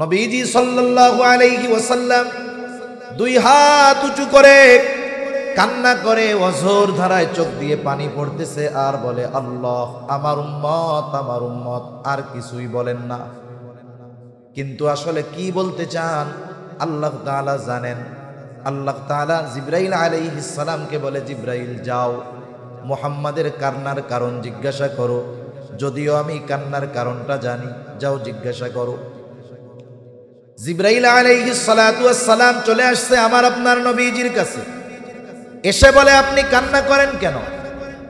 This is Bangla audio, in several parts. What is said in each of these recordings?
নবীজি সাল্লাল্লাহু আলাইহি ওয়াসাল্লাম দুই হাত উঁচু করে কান্না করে অঝোর ধারায় চোখ দিয়ে পানি পড়তেছে আর বলে, আল্লাহ আমার উম্মত, আর কিছুই বলেন না। কিন্তু আসলে কি বলতে চান আল্লাহ তাআলা জানেন। আল্লাহ তাআলা জিবরাইল আলাইহিস সালামকে বলে, জিবরাইল যাও মুহাম্মাদের কান্নার কারণ জিজ্ঞাসা করো, যদিও আমি কান্নার কারণটা জানি, যাও জিজ্ঞাসা করো। জিবরাইল আলাইহিস সালাতু ওয়াস সালাম চলে আসছে আমার আপনার নবীজির কাছে, এসে বলে, আপনি কান্না করেন কেন?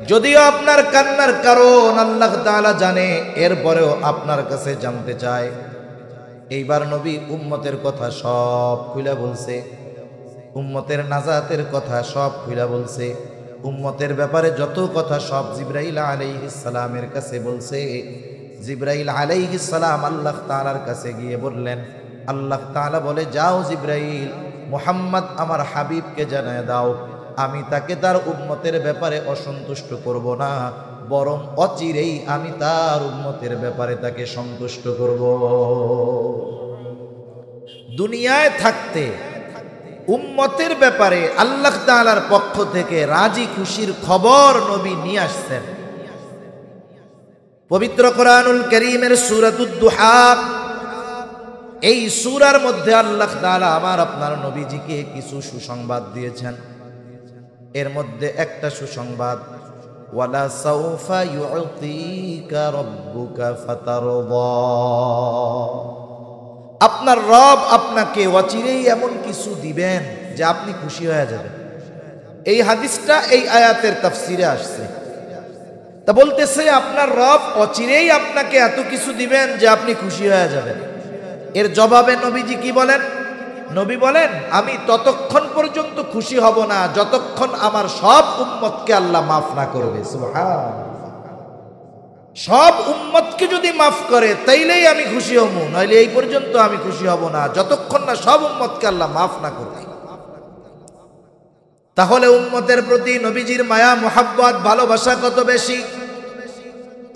যদিও আপনার কান্নার কারণ আল্লাহ তাআলা জানে, এরপরেও আপনার কাছে জানতে চায়। এইবার নবী উম্মতের কথা সব খুলে বলছে, উম্মতের নাজাতের কথা সব খুলে বলছে, উম্মতের ব্যাপারে যত কথা সব জিবরাইল আলাইহিস সালামের কাছে বলছে। জিবরাইল আলাইহিস সালাম আল্লাহ তাআলার কাছে গিয়ে বললেন, আল্লাহ তাআলা বলে, যাও জিবরাইল মুহাম্মদ আমার হাবিবকে জানায় দাও, আমি তাকে তার উম্মতের ব্যাপারে অসন্তুষ্ট করব না, বরং অচিরেই আমি তার উম্মতের ব্যাপারে তাকে সন্তুষ্ট করব। দুনিয়ায় থাকতে উম্মতের ব্যাপারে আল্লাহ তাআলার পক্ষ থেকে রাজি খুশির খবর নবী নিয়ে আসছেন। পবিত্র কোরআনুল কারীমের সূরাতুদ দুহা, এই সূরার মধ্যে আল্লাহ তাআলা আমার আপনার নবীজিকে কিছু সুসংবাদ দিয়েছেন। এর মধ্যে একটা সুসংবাদ, ওয়ালা সাউফা ইউতিকা রাব্বুকা ফাতারদা, আপনার রব আপনাকে অচিরেই এমন কিছু দিবেন যে আপনি খুশি হয়ে যাবেন। এই হাদিসটা এই আয়াতের তাফসিরে আসছে। তা বলতেছে আপনার রব অচিরেই আপনাকে এত কিছু দিবেন যে আপনি খুশি হয়ে যাবেন। এর জবাবে নবীজি কি বলেন? নবী বলেন, আমি ততক্ষণ পর্যন্ত খুশি হব না যতক্ষণ আমার সব উম্মতকে আল্লাহ মাফ না করবে। সুবহান, সব উম্মতকে যদি মাফ করে তাইলেই আমি খুশি হব, নইলে এই পর্যন্ত আমি খুশি হব না যতক্ষণ না সব উম্মতকে আল্লাহ মাফ না করবে। তাহলে উম্মতের প্রতি নবীজির মায়া মোহাব্বত ভালোবাসা কত বেশি,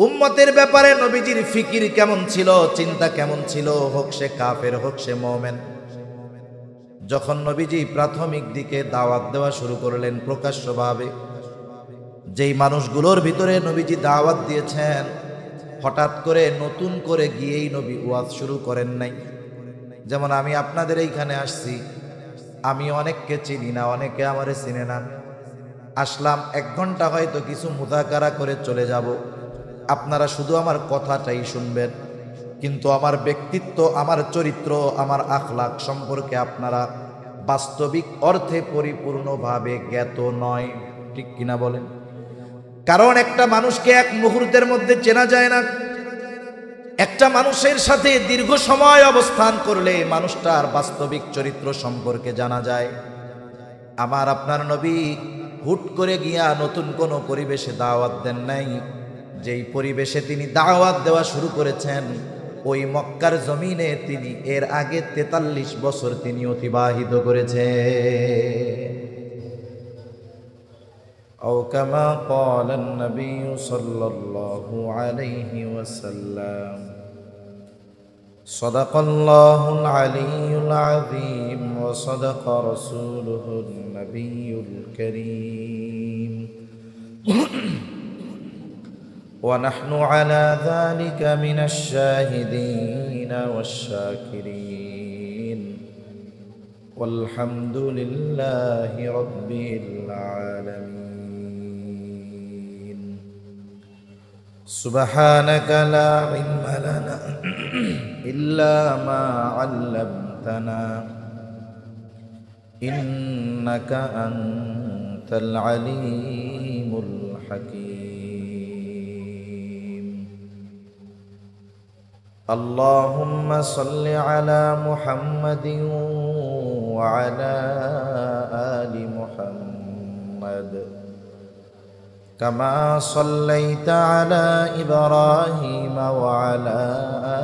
উম্মতের ব্যাপারে নবীজির ফিকির কেমন ছিল, চিন্তা কেমন ছিল, হোক সে কাফের হোক সে মুমিন। যখন নবীজি প্রাথমিক দিকে দাওয়াত দেওয়া শুরু করলেন প্রকাশ্যভাবে, যেই মানুষগুলোর ভিতরে নবীজি দাওয়াত দিয়েছেন, হঠাৎ করে নতুন করে গিয়েই নবী ওয়াজ শুরু করেন নাই। যেমন আমি আপনাদের এইখানে আসছি, আমি অনেককে চিনি না, অনেকে আমারে চিনে না। আসলাম 1 ঘন্টা হয়তো কিছু মুযাকারা করে চলে যাব, আপনারা শুধু আমার কথাটাই শুনবেন, কিন্তু আমার ব্যক্তিত্ব, আমার চরিত্র, আমার আখলাক সম্পর্কে আপনারা বাস্তবিক অর্থে পরিপূর্ণভাবে জ্ঞাত নয়। ঠিক কিনা বলেন? কারণ একটা মানুষকে এক মুহূর্তের মধ্যে চেনা যায় না। একটা মানুষের সাথে দীর্ঘ সময় অবস্থান করলে মানুষটার বাস্তবিক চরিত্র সম্পর্কে জানা যায়। আমার আপনার নবী হুট করে গিয়া নতুন কোনো পরিবেশে দাওয়াত দেন নাই। যেই পরিবেশে তিনি দাওয়াত দেওয়া শুরু করেছেন, ওই মক্কার জমিনে তিনি এর আগে 43 বছর তিনি অতিবাহিত করেছেন। أو كما قال النبي صلى الله عليه وسلم صدق الله العلي العظيم وصدق رسوله النبي الكريم ونحن على ذلك من الشاهدين والشاكرين والحمد لله رب العالمين سبحانك لا علم لنا إلا ما علمتنا إنك أنت العليم الحكيم اللهم صل على محمد وعلى آل محمد كما صليت على إبراهيم وعلى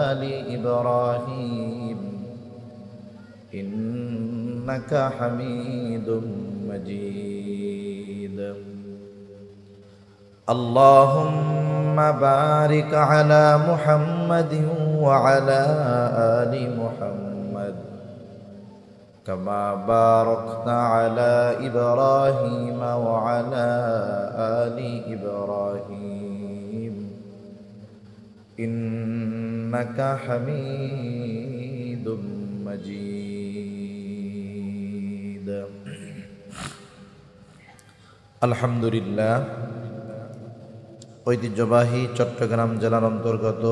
آل إبراهيم إنك حميد مجيد اللهم بارك على محمد وعلى آل محمد كما باركت على إبراهيم وعلى آل إبراهيم إنك حميد مجيد الحمد لله ঐতিহ্যবাহী চট্টগ্রাম জেলার অন্তর্গত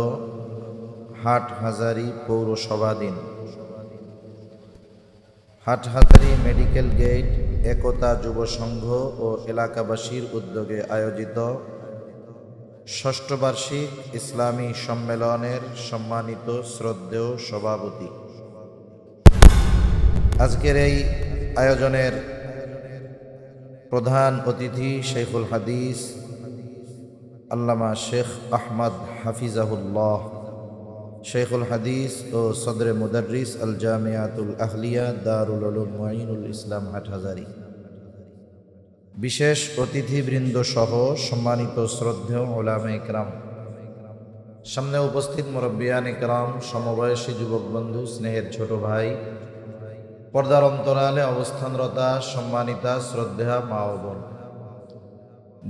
হাটহাজারী পৌরসভাধীন হাটহাজারী মেডিকেল গেট একতা যুব সংঘ ও এলাকাবাসীর উদ্যোগে আয়োজিত ষষ্ঠ বার্ষিক ইসলামী সম্মেলনের সম্মানিত শ্রদ্ধেয় সভাপতি, আজকের এই আয়োজনের প্রধান অতিথি শেখুল হাদিস আল্লামা শেখ আহমদ হাফিজাহুল্লাহ, শেখুল হাদিস ও সদরে মুদাররিস আল জামিয়াতুল আহলিয়া দারুল উলুম মুঈনুল ইসলাম হাটহাজারী, বিশেষ অতিথিবৃন্দ সহ সম্মানিত শ্রদ্ধেয় উলামায়ে কেরাম, সামনে উপস্থিত মুরব্বিয়ানে কেরাম, সমবয়সী যুবক বন্ধু, স্নেহের ছোট ভাই, পর্দার অন্তরালে অবস্থানরতা সম্মানিতা শ্রদ্ধেয়া মা ও বোন,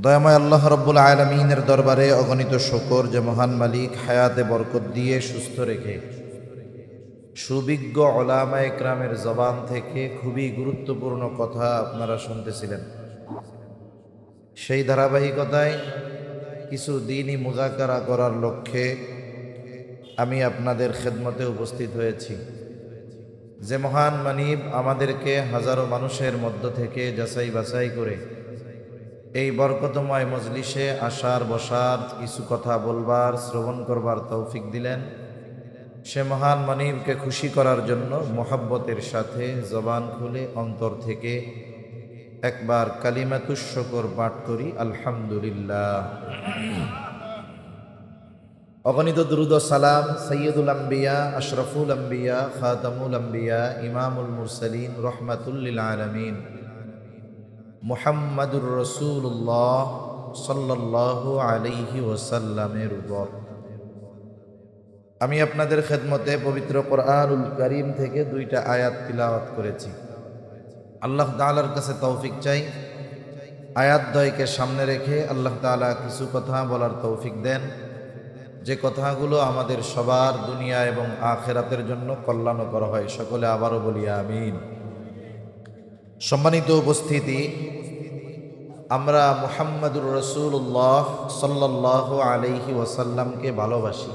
দয়াময় আল্লাহ রব্বুল আলামিনের দরবারে অগণিত শুকর যে মহান মালিক হায়াতে বরকত দিয়ে সুস্থ রেখে সুবিজ্ঞ উলামায়ে কেরামের জবান থেকে খুবই গুরুত্বপূর্ণ কথা আপনারা শুনতেছিলেন। সেই ধারাবাহিকতায় কিছু দ্বীনি মুযাকারা করার লক্ষ্যে আমি আপনাদের খেদমতে উপস্থিত হয়েছি। যে মহান মানিব আমাদেরকে হাজারো মানুষের মধ্য থেকে যাচাই বাছাই করে এই বরকতময় মজলিসে আসার বসার, কিছু কথা বলবার, শ্রবণ করবার তৌফিক দিলেন, সে মহান মানিবকে খুশি করার জন্য মোহাব্বতের সাথে জবান খুলে অন্তর থেকে একবার কালিমাতুশ শুকর পাঠ করি, আলহামদুলিল্লাহ। অগণিত দুরূদ ও সালাম সাইয়্যিদুল আম্বিয়া, আশরাফুল আম্বিয়া, খাতামুল আম্বিয়া, ইমামুল মুরসালিন, রহমাতুল লিল আলামিন মুহাম্মাদুর রাসূলুল্লাহ সাল্লাল্লাহু আলাইহি ওয়াসাল্লামের উপর। আমি আপনাদের খেদমতে পবিত্র কোরআনুল কারীম থেকে দুইটা আয়াত তিলাওয়াত করেছি। আল্লাহ তাআলার কাছে তৌফিক চাই, আয়াতদ্বয়কে সামনে রেখে আল্লাহ তাআলা কিছু কথা বলার তৌফিক দেন, যে কথাগুলো আমাদের সবার দুনিয়া এবং আখিরাতের জন্য কল্যাণকর হয়। সকলে আবারও বলি আমিন। সম্মানিত উপস্থিতি, আমরা মুহাম্মাদুর রাসূলুল্লাহ সাল্লাল্লাহু আলাইহি ওয়াসাল্লামকে ভালোবাসি।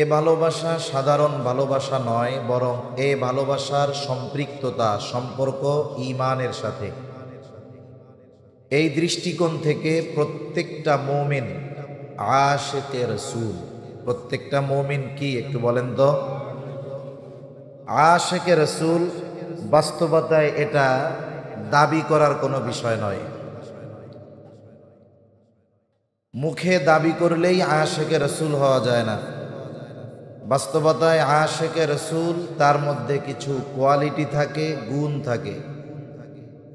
এ ভালোবাসা সাধারণ ভালোবাসা নয়, বরং এ ভালোবাসার সম্পৃক্ততা, সম্পর্ক ঈমানের সাথে। এই দৃষ্টিকোণ থেকে প্রত্যেকটা মুমিন আশিকে রাসূল। প্রত্যেকটা মুমিন কি একটু বলেন তো? আশিকে রাসূল। বাস্তবতায় এটা দাবি করার কোনো বিষয় নয়। মুখে দাবি করলেই আশিকে রাসূল হওয়া যায় না। বাস্তবতায় আশিকে রাসূল, তার মধ্যে কিছু কোয়ালিটি থাকে, গুণ থাকে।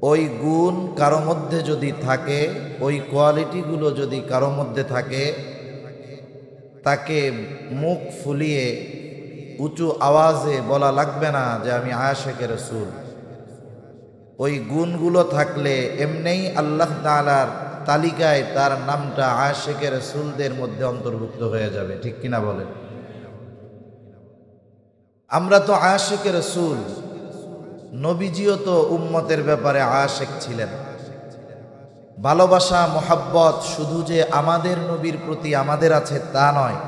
ওই গুণ কারো মধ্যে যদি থাকে, ওই কোয়ালিটিগুলো যদি কারো মধ্যে থাকে, তাকে মুখ ফুলিয়ে উঁচু আওয়াজে বলা লাগবে না যে আমি আশিকে রাসূল। ওই গুণগুলো থাকলে এমনিই আল্লাহ তাআলার তালিকায় তার নামটা আশিকে রাসূলদের মধ্যে অন্তর্ভুক্ত হয়ে যাবে। ঠিক কিনা বলেন? আমরা তো আশিকে রাসূল। নবীজিও তো উম্মতের ব্যাপারে আশিক ছিলেন। ভালোবাসা, মোহাব্বত শুধু যে আমাদের নবীর প্রতি আমাদের আছে তা নয়,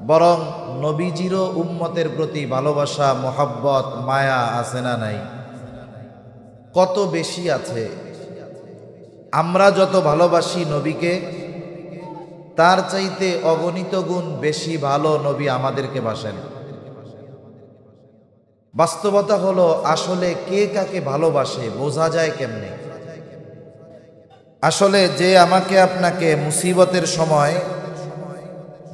বরং নবীজিরও উম্মতের প্রতি ভালোবাসা, মোহাব্বত, মায়া আছে না নাই? কত বেশি আছে। আমরা যত ভালোবাসি নবীকে, তার চাইতে অগণিত গুণ বেশি ভালো নবী আমাদেরকে বাসেন। বাস্তবতা হলো, আসলে কে কাকে ভালোবাসে বোঝা যায় কেমনে? আসলে যে আমাকে আপনাকে মুসিবতের সময়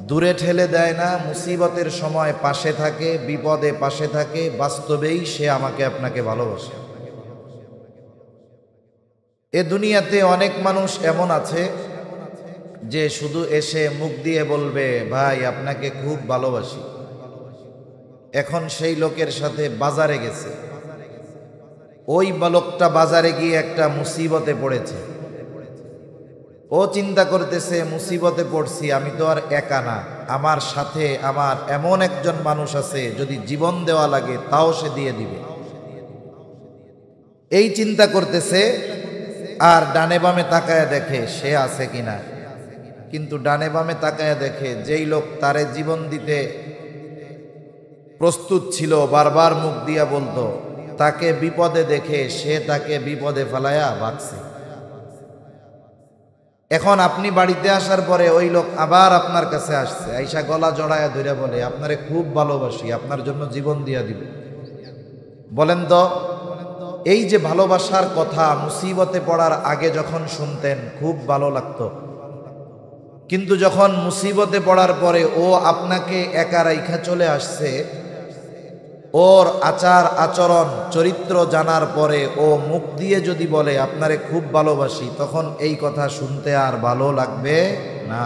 দূরে ঠেলে দেয় না, মুসিবতের সময় পাশে থাকে, বিপদে পাশে থাকে, বাস্তবেই সে আমাকে আপনাকে ভালোবাসে। এ দুনিয়াতে অনেক মানুষ এমন আছে যে শুধু এসে মুখ দিয়ে বলবে, ভাই আপনাকে খুব ভালোবাসি। এখন সেই লোকের সাথে বাজারে গেছে। ওই লোকটা বাজারে গিয়ে একটা মুসিবতে পড়েছে। ও চিন্তা করতেছে, মুসিবতে পড়ছি, আমি তো আর একা না, আমার সাথে আমার এমন একজন মানুষ আছে, যদি জীবন দেওয়া লাগে তাও সে দিয়ে দিবে। এই চিন্তা করতেছে, আর ডানে বামে তাকায় দেখে সে আছে কিনা। কিন্তু ডানে বামে তাকায় দেখে যেই লোক তারে জীবন দিতে প্রস্তুত ছিল, বারবার মুখ দিয়া বলতো, তাকে বিপদে দেখে সে তাকে বিপদে ফেলায়া ভাগছে। এখন আপনি বাড়িতে আসার পরে ওই লোক আবার আপনার কাছে আসছে, আইসা গলা জড়ায়া ধরে বলে, আপনারে খুব ভালোবাসি, আপনার জন্য জীবন দিয়া দিব। বলেন তো, এই যে ভালোবাসার কথা মুসিবতে পড়ার আগে যখন শুনতেন খুব ভালো লাগতো, কিন্তু যখন মুসিবতে পড়ার পরে ও আপনাকে একা রাইখা চলে আসছে, ওর আচার আচরণ চরিত্র জানার পরে ও মুখ দিয়ে যদি বলে আপনারে খুব ভালোবাসি, তখন এই কথা শুনতে আর ভালো লাগবে না।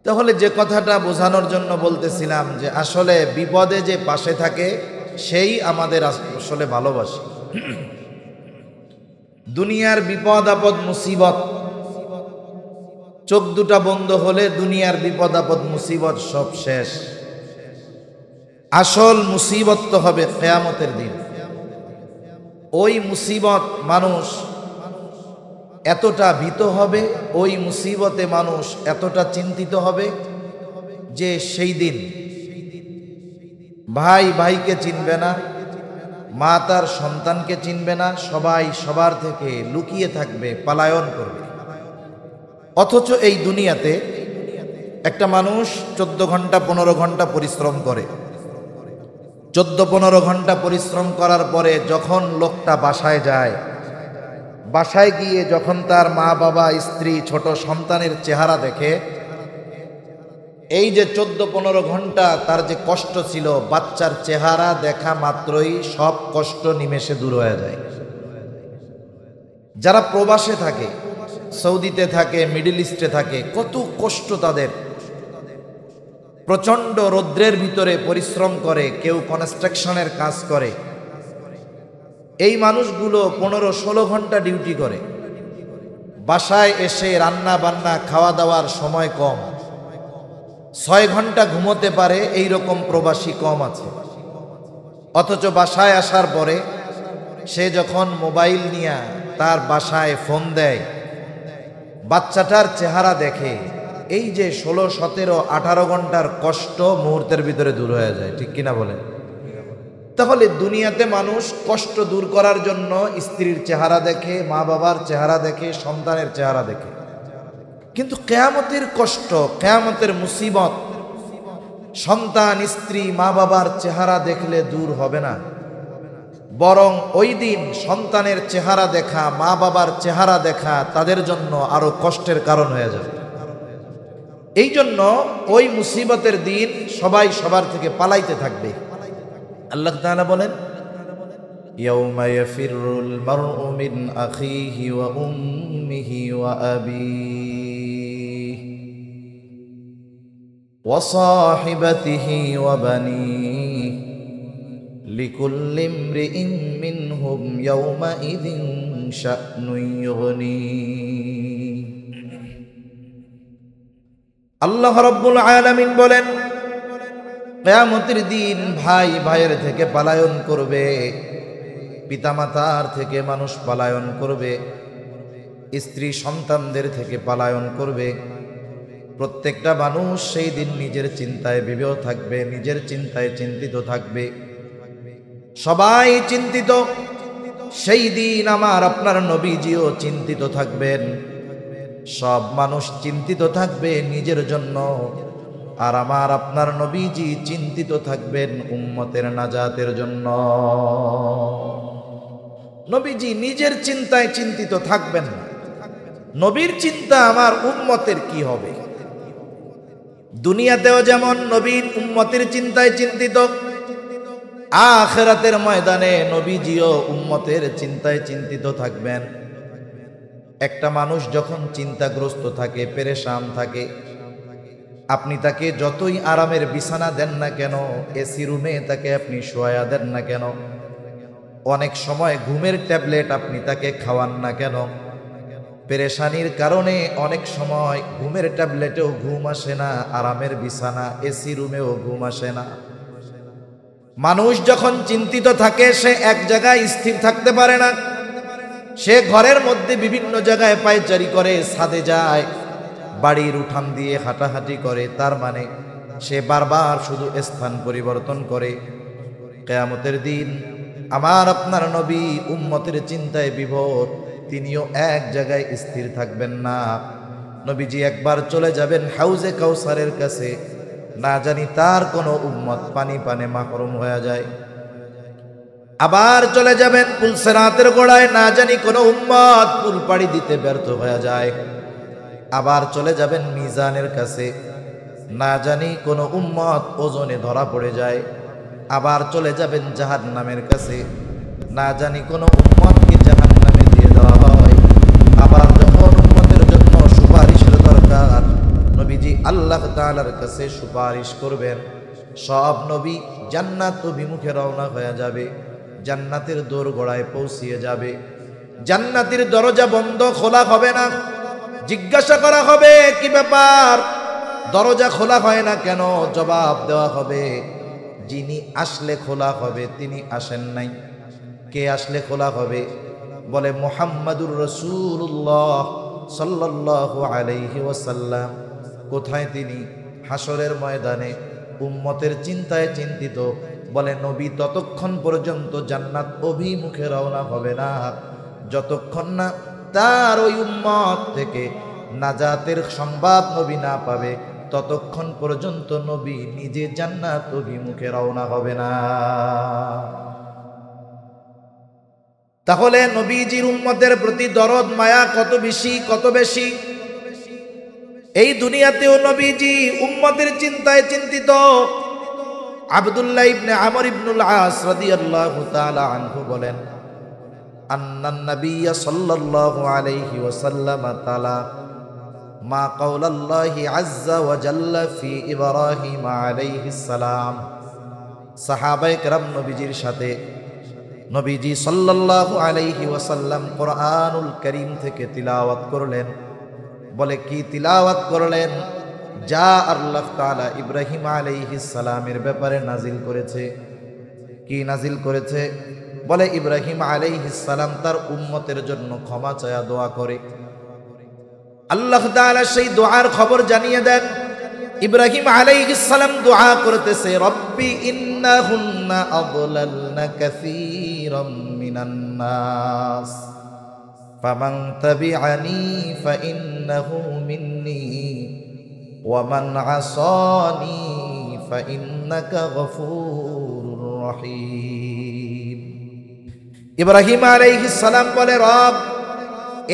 তাহলে যে কথাটা বোঝানোর জন্য বলতেছিলাম, যে আসলে বিপদে যে পাশে থাকে সেই আমাদের আসলে ভালোবাসে। দুনিয়ার বিপদ আপদ মুসিবত, চোখ দুটা বন্ধ হলে দুনিয়ার বিপদ আপদ মুসিবত সব শেষ। আসল মুসিবত তো হবে কিয়ামতের দিন। ওই মুসিবত মানুষ এতটা ভীত হবে, ওই মুসিবতে মানুষ এতটা চিন্তিত হবে যে সেই দিন ভাই ভাইকে চিনবে না, মা তার সন্তানকে চিনবে না, সবাই সবার থেকে লুকিয়ে থাকবে, পলায়ন করবে। অথচ এই দুনিয়াতে একটা মানুষ 14 ঘন্টা 15 ঘন্টা পরিশ্রম করে, 14-15 ঘন্টা পরিশ্রম করার পরে যখন লোকটা বাসায় যায়, বাসায় গিয়ে যখন তার মা বাবা স্ত্রী ছোট সন্তানের চেহারা দেখে, এই যে 14-15 ঘন্টা তার যে কষ্ট ছিল, বাচ্চার চেহারা দেখা মাত্রই সব কষ্ট নিমেষে দূর হয়ে যায়। যারা প্রবাসে থাকে, সৌদিতে থাকে, মিডল ইস্টে থাকে, কত কষ্ট তাদের। প্রচণ্ড রৌদ্রের ভিতরে পরিশ্রম করে, কেউ কনস্ট্রাকশনের কাজ করে। এই মানুষগুলো 15-16 ঘন্টা ডিউটি করে, বাসায় এসে রান্না বান্না খাওয়া দাওয়ার সময় কম, 6 ঘন্টা ঘুমোতে পারে, এই রকম প্রবাসী কম আছে। অথচ বাসায় আসার পরে সে যখন মোবাইল নিয়ে তার বাসায় ফোন দেয়, বাচ্চাটার চেহারা দেখে, এই যে 16, 17, 18 ঘন্টার কষ্ট মুহূর্তের ভিতরে দূর হয়ে যায়। ঠিক কিনা বলেন? তাহলে দুনিয়াতে মানুষ কষ্ট দূর করার জন্য স্ত্রীর চেহারা দেখে, মা বাবার চেহারা দেখে, সন্তানের চেহারা দেখে, কিন্তু কিয়ামতের কষ্ট, কিয়ামতের মুসিবত সন্তান, স্ত্রী, মা বাবার চেহারা দেখলে দূর হবে না, বরং ওই দিন সন্তানের চেহারা দেখা, মা বাবার চেহারা দেখা তাদের জন্য আরো কষ্টের কারণ হয়ে যাবে। এই জন্য ওই মুসিবতের দিন সবাই সবার থেকে পালাইতে থাকবে। আল্লাহ তাআলা বলেন, ইয়াউমা ইয়াফিরুল মারউ মিন আখিহি ওয়া উম্মিহি ওয়া আবিহি ওয়া সাহিবাতিহি ওয়া বানিহি লিকুল্লি ইমরিইন মিনহুম ইয়াউমাইযিন শা'নুন ইউগনিহি। আল্লাহ রাব্বুল আলামিন বলেন, কিয়ামতের দিন ভাই ভাইয়ের থেকে পলায়ন করবে, পিতামাতার থেকে মানুষ পলায়ন করবে, স্ত্রী সন্তানদের থেকে পলায়ন করবে। প্রত্যেকটা মানুষ সেই দিন নিজের চিন্তায় বিভোর থাকবে, নিজের চিন্তায় চিন্তিত থাকবে। সবাই চিন্তিত। সেই দিন আমার আপনার নবীজিও চিন্তিত থাকবেন। সব মানুষ চিন্তিত থাকবে নিজের জন্য, আর আমার আপনার নবীজি চিন্তিত থাকবেন উম্মতের নাজাতের জন্য। নবীজি নিজের চিন্তায় চিন্তিত থাকবেন না, নবীর চিন্তা আমার উম্মতের কি হবে। দুনিয়াতেও যেমন নবীর উম্মতের চিন্তায় চিন্তিত, আখিরাতের ময়দানে নবীজিও উম্মতের চিন্তায় চিন্তিত থাকবেন। একটা মানুষ যখন চিন্তাগ্রস্ত থাকে, পেরেশান থাকে, আপনি তাকে যতই আরামের বিছানা দেন না কেন, এসি রুমে তাকে আপনি শোয়া দেন না কেন, অনেক সময় ঘুমের ট্যাবলেট আপনি তাকে খাওয়ান না কেন, পেরেশানির কারণে অনেক সময় ঘুমের ট্যাবলেটেও ঘুম আসে না, আরামের বিছানা এসি রুমেও ঘুম আসে না। মানুষ যখন চিন্তিত থাকে সে এক জায়গায় স্থির থাকতে পারে না, সে ঘরের মধ্যে বিভিন্ন জায়গায় পায়চারি করে, ছাদে যায়, বাড়ির উঠান দিয়ে হাঁটাহাঁটি করে, তার মানে সে বারবার শুধু স্থান পরিবর্তন করে। কিয়ামতের দিন আমার আপনার নবী উম্মতের চিন্তায় বিভোর, তিনিও এক জায়গায় স্থির থাকবেন না। নবীজি একবার চলে যাবেন হাউজে কাউসারের কাছে, না জানি তার কোনো উম্মত পানি পানে মাহরুম হয়ে যায়। আবার চলে যাবেন পুলসেরাতের গোড়ায়, না জানি কোনো উম্মত পুল পাড়ি দিতে ব্যর্থ হয়ে যায়। আবার চলে যাবেন মিজানের কাছে, না জানি কোনো উম্মত ওজনে ধরা পড়ে যায়। আবার চলে যাবেন জাহান্নামের কাছে, না জানি কোনো উম্মতকে জাহান্নামে দিয়ে দেওয়া হয়। আবার যখন উম্মতের জন্য সুপারিশের দরকার, নবীজি আল্লাহ তাআলার কাছে সুপারিশ করবেন, সব নবী জান্নাত অভিমুখে রওনা হয়ে যাবে, জান্নাতের দোরগোড়ায় পৌঁছিয়ে যাবে। জান্নাতের দরজা বন্ধ, খোলা হবে না। জিজ্ঞাসা করা হবে কি ব্যাপার, দরজা খোলা হয় না কেন? জবাব দেওয়া হবে, যিনি আসলে খোলা হবে তিনি আসেন নাই। কে আসলে খোলা হবে? বলে মুহাম্মাদুর রাসূলুল্লাহ সাল্লাল্লাহু আলাইহি ওয়াসাল্লাম। কোথায় তিনি? হাসরের ময়দানে, উম্মতের চিন্তায় চিন্তিত। বলে নবী ততক্ষণ পর্যন্ত জান্নাত অভিমুখে রওনা হবে না, যতক্ষণ না তার ওই উম্মত থেকে নাজাতের সংবাদ নবী না পাবে, ততক্ষণ পর্যন্ত নবী নিজে জান্নাত অভিমুখে রওনা হবে না। তাহলে নবীজির উম্মতের প্রতি দরদ মায়া কত বেশি, কত বেশি! এই দুনিয়াতেও নবীজি উম্মতের চিন্তায় চিন্তিত। আব্দুল্লাহ ইবনে আমর ইবনুল আস রাদিয়াল্লাহু তাআলা আনহু বলেন, আন্নান নাবিয়্য সাল্লাল্লাহু আলাইহি ওয়াসাল্লাম তাআলা মা কাওলাল্লাহি আযজা ওয়া জাল্লা ফি ইব্রাহিম আলাইহিস সালাম। সাহাবায়ে কেরাম নবীজির সাথে নবীজি সাল্লাল্লাহু আলাইহি ওয়াসাল্লাম কোরআনুল কারীম থেকে তিলাওয়াত করলেন। বলে কি তিলাওয়াত করলেন? যা আল্লাহ তাআলা ইব্রাহিম আলাইহিস সালামের ব্যাপারে নাজিল করেছে। কি নাজিল করেছে? বলে ইব্রাহিম আলাইহিস সালাম তার উম্মতের জন্য ক্ষমা চায়া দোয়া করে। আল্লাহ তাআলা সেই দোয়ার খবর জানিয়ে দেন। ইব্রাহিম আলাইহিস সালাম দোয়া করতেছে, রব্বি ইন্নাহুন্না আদলালনা কাসীরাম মিনান নাস ফামান তাবিআনি ফাইন্নাহু মিন্নি ওয়া মান আসানি ফাইন্নাকা গফুরুর রহিম। ইব্রাহিম আলাইহিস সালাম বলে, রব,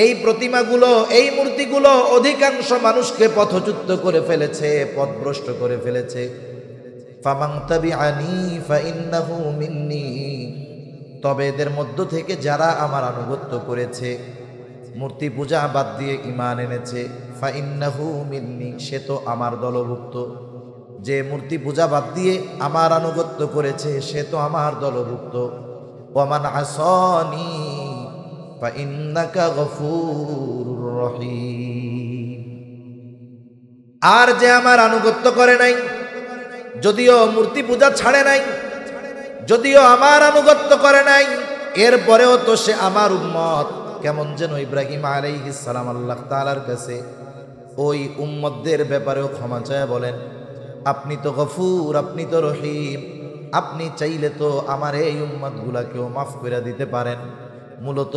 এই প্রতিমাগুলো, এই মূর্তিগুলো অধিকাংশ মানুষকে পথচ্যুত করে ফেলেছে, পথভ্রষ্ট করে ফেলেছে। ফামান তাবিআনি ফাইন্নাহু মিন্নি, তবে এদের মধ্য থেকে যারা আমার আনুগত্য করেছে, মূর্তি পূজা বাদ দিয়ে ঈমান এনেছে, ফাইন্নাহু মিন্নি, সে তো আমার দলভুক্ত। যে মূর্তি পূজা বাদ দিয়ে আমার আনুগত্য করেছে সে তো আমার দলভুক্ত। ওয়া মান আসানি ফাইন্নাকা গফুরুর রহিম। আর যে আমার আনুগত্য করে নাই, যদিও মূর্তি পূজা ছাড়ে নাই, যদিও আমার আনুগত্য করে নাই, এরপরেও তো সে আমার উম্মত। কেমন যেন ইব্রাহিম আলাইহিস সালাম আল্লাহ তাআলার কাছে ওই উম্মতদের ব্যাপারেও ক্ষমা চায় বলেন, আপনি তো গফুর, আপনি তো রহিম, আপনি চাইলে তো আমার এই উম্মতগুলাকেও মাফ করে দিতে পারেন। মূলত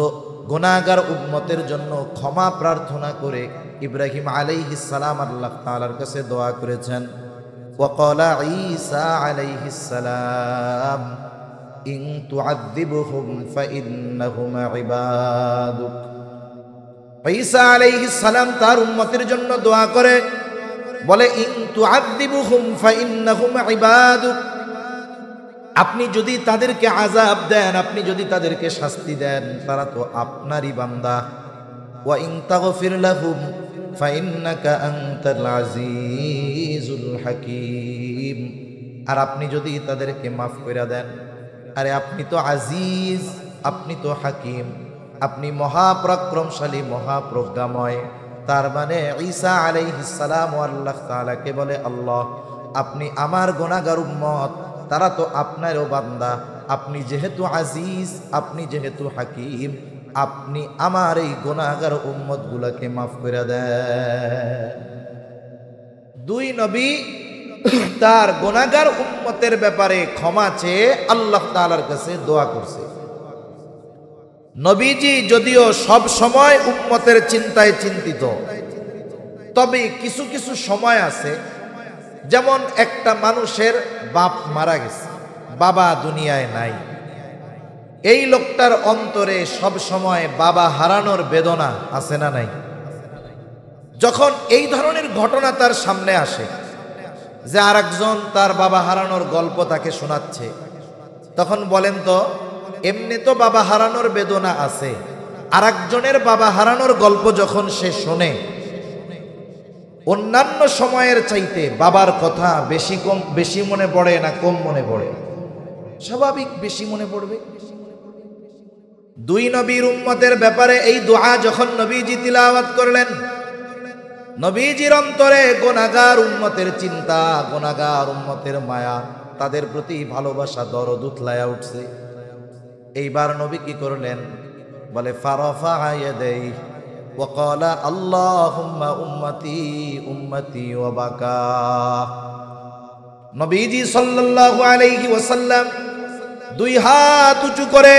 গুনাহগার উম্মতের জন্য ক্ষমা প্রার্থনা করে ইব্রাহিম আলাইহিস সালাম আল্লাহ তাআলার কাছে দোয়া করেছেন। ওয়াকালা ঈসা আলাইহিস সালাম ইন তুআযিবহুম ফাইন্নাহুম ইবাদুক। ঈসা আলাইহিস সালাম তার উম্মতের জন্য দোয়া করে বলে, ইন তুআযিবহুম ফাইন্নাহুম ইবাদুক, আপনি যদি তাদেরকে আযাব দেন, আপনি যদি তাদেরকে শাস্তি দেন, তারা তো আপনারই বান্দা। ওয়া ইন তাগফির লাহুম ফাইন্নাকা আনতাল আজিজুর হাকিম। আর আপনি যদি তাদেরকে মাফ করে দেন, আরে আপনি তো আজিজ, আপনি তো হাকিম, আপনি মহাপরাক্রমশালী, মহাপ্রজ্ঞাময়। তার মানে ঈসা আলাইহিস সালাম আল্লাহ তাআলাকে বলে, আল্লাহ আপনি আমার গুনাহগার উম্মত, তারা তো আপনারও বান্দা, আপনি যেহেতু আজিজ, আপনি যেহেতু হাকিম, আপনি আমার এই গুনাহগার উম্মত গুলাকে মাফ করে দেন। দুই নবী তার গুনাহগার উম্মতের ব্যাপারে ক্ষমা চেয়ে আল্লাহ তাআলার কাছে দোয়া করছে। নবীজি যদিও সব সময় উম্মতের চিন্তায় চিন্তিত, তবে কিছু কিছু সময় আছে, যেমন একটা মানুষের বাপ মারা গেছে, বাবা দুনিয়ায় নাই, এই লোকটার অন্তরে সব সময় বাবা হারানোর বেদনা আছে না নাই? যখন এই ধরনের ঘটনা তার সামনে আসে যে আরেকজন তার বাবা হারানোর গল্প তাকে শোনাচ্ছে, তখন বলেন তো, এমনি তো বাবা হারানোর বেদনা আছে, আরেকজনের বাবা হারানোর গল্প যখন সে শোনে, অন্যান্য সময়ের চাইতে বাবার কথা বেশি মনে পড়ে না কম মনে পড়ে? স্বাভাবিক বেশি মনে পড়বে। দুই নবীর উম্মতের ব্যাপারে এই দোয়া যখন নবীজি তিলাওয়াত করলেন, নবীজির অন্তরে গুনাহগার উম্মতের চিন্তা, গুনাহগার উম্মতের মায়া, তাদের প্রতি ভালোবাসা, দরদ উতলায়া উঠছে। এইবার নবী কি করলেন? বলে ফারাফা ইয়াদাইহি ওয়া ক্বালা আল্লাহুম্মা উম্মতি উম্মতি ওয়া বাকা। নবীজি সাল্লাল্লাহু আলাইহি ওয়াসাল্লাম দুই হাত উঁচু করে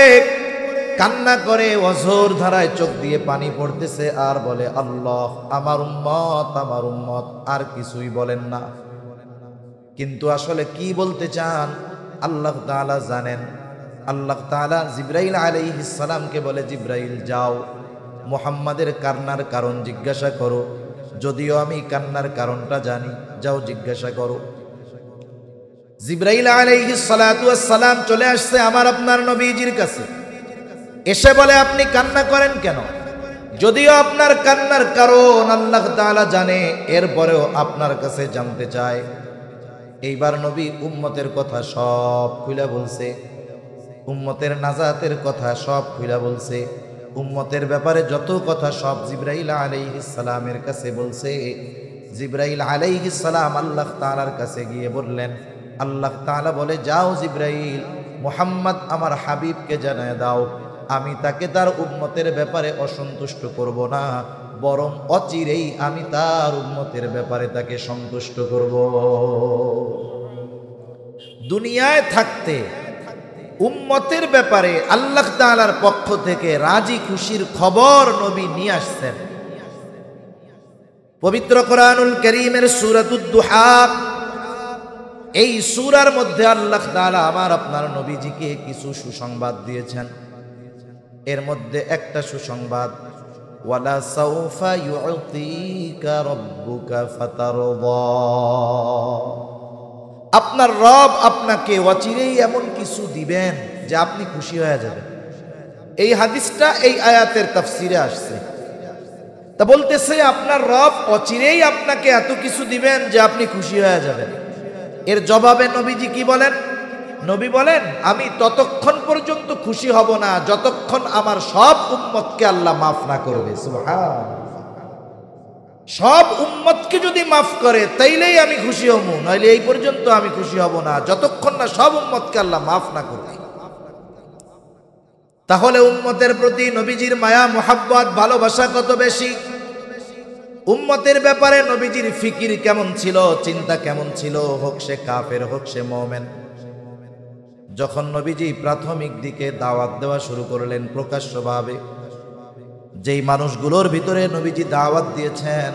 কান্না করে, অঝোর ধারায় চোখ দিয়ে পানি পড়তেছে, আর বলে আল্লাহ আমার উম্মত, আমার উম্মত, আর কিছুই বলেন না। কিন্তু আসলে কি বলতে চান আল্লাহ তাআলা জানেন। আল্লাহ তাআলা জিবরাইল আলাইহিস সালামকে বলে, জিবরাইল যাও মুহাম্মাদের কান্নার কারণ জিজ্ঞাসা করো, যদিও আমি কান্নার কারণটা জানি, যাও জিজ্ঞাসা করো। জিবরাইল আলাইহিস সালাতু ওয়াস সালাম চলে আসছে আমার আপনার নবীজির কাছে, এসে বলে আপনি কান্না করেন কেন? যদিও আপনার কান্নার কারণ আল্লাহ তাআলা জানে, এরপরেও আপনার কাছে জানতে চায়। এইবার নবী উম্মতের কথা সব খুলে বলছে, উম্মতের নাজাতের কথা সব খুলে বলছে, উম্মতের ব্যাপারে যত কথা সব জিবরাইল আলাইহিস সালামের কাছে বলছে। জিবরাইল আলাইহিস সালাম আল্লাহ তাআলার কাছে গিয়ে বললেন, আল্লাহ তাআলা বলে, যাও জিবরাইল মুহাম্মদ আমার হাবিবকে জানায় দাও, আমি তাকে তার উম্মতের ব্যাপারে অসন্তুষ্ট করব না, বরং অচিরেই আমি তার উম্মতের ব্যাপারে তাকে সন্তুষ্ট করব। দুনিয়ায় থাকতে উম্মতের ব্যাপারে আল্লাহ তাআলার পক্ষ থেকে রাজি খুশির খবর নবী নিয়ে আসছেন। পবিত্র কোরআনুল কারীমের সূরাতুদ দুহা, এই সূরার মধ্যে আল্লাহ তাআলা আমার আপনার নবীজিকে কিছু সুসংবাদ দিয়েছেন। এর মধ্যে একটা সুসংবাদ, ওয়ালা সাউফা ইউতিকা রাব্বুকা ফাতারদা, আপনার রব আপনাকে অচিরেই এমন কিছু দিবেন যে আপনি খুশি হয়ে যাবেন। এই হাদিসটা এই আয়াতের তাফসিরে আসছে। তা বলতেছে আপনার রব অচিরেই আপনাকে এত কিছু দিবেন যে আপনি খুশি হয়ে যাবেন। এর জবাবে নবীজি কি বলেন? নবী বলেন, আমি ততক্ষণ পর্যন্ত খুশি হব না যতক্ষণ আমার সব উম্মতকে আল্লাহ মাফ না করবে। সুবহানাল্লাহ। সব উম্মতকে যদি মাফ করে তাইলেই আমি খুশি হব, নইলে এই পর্যন্ত আমি খুশি হব না যতক্ষণ না সব উম্মতকে আল্লাহ মাফ না করবে। তাহলে উম্মতের প্রতি নবীজির মায়া, মুহাব্বত, ভালোবাসা কত বেশি! উম্মতের ব্যাপারে নবীজির ফিকির কেমন ছিল, চিন্তা কেমন ছিল, হোক সে কাফের হোক সে মুমিন। যখন নবীজি প্রাথমিক দিকে দাওয়াত দেওয়া শুরু করলেন প্রকাশ্যভাবে, যেই মানুষগুলোর ভিতরে নবীজি দাওয়াত দিয়েছেন,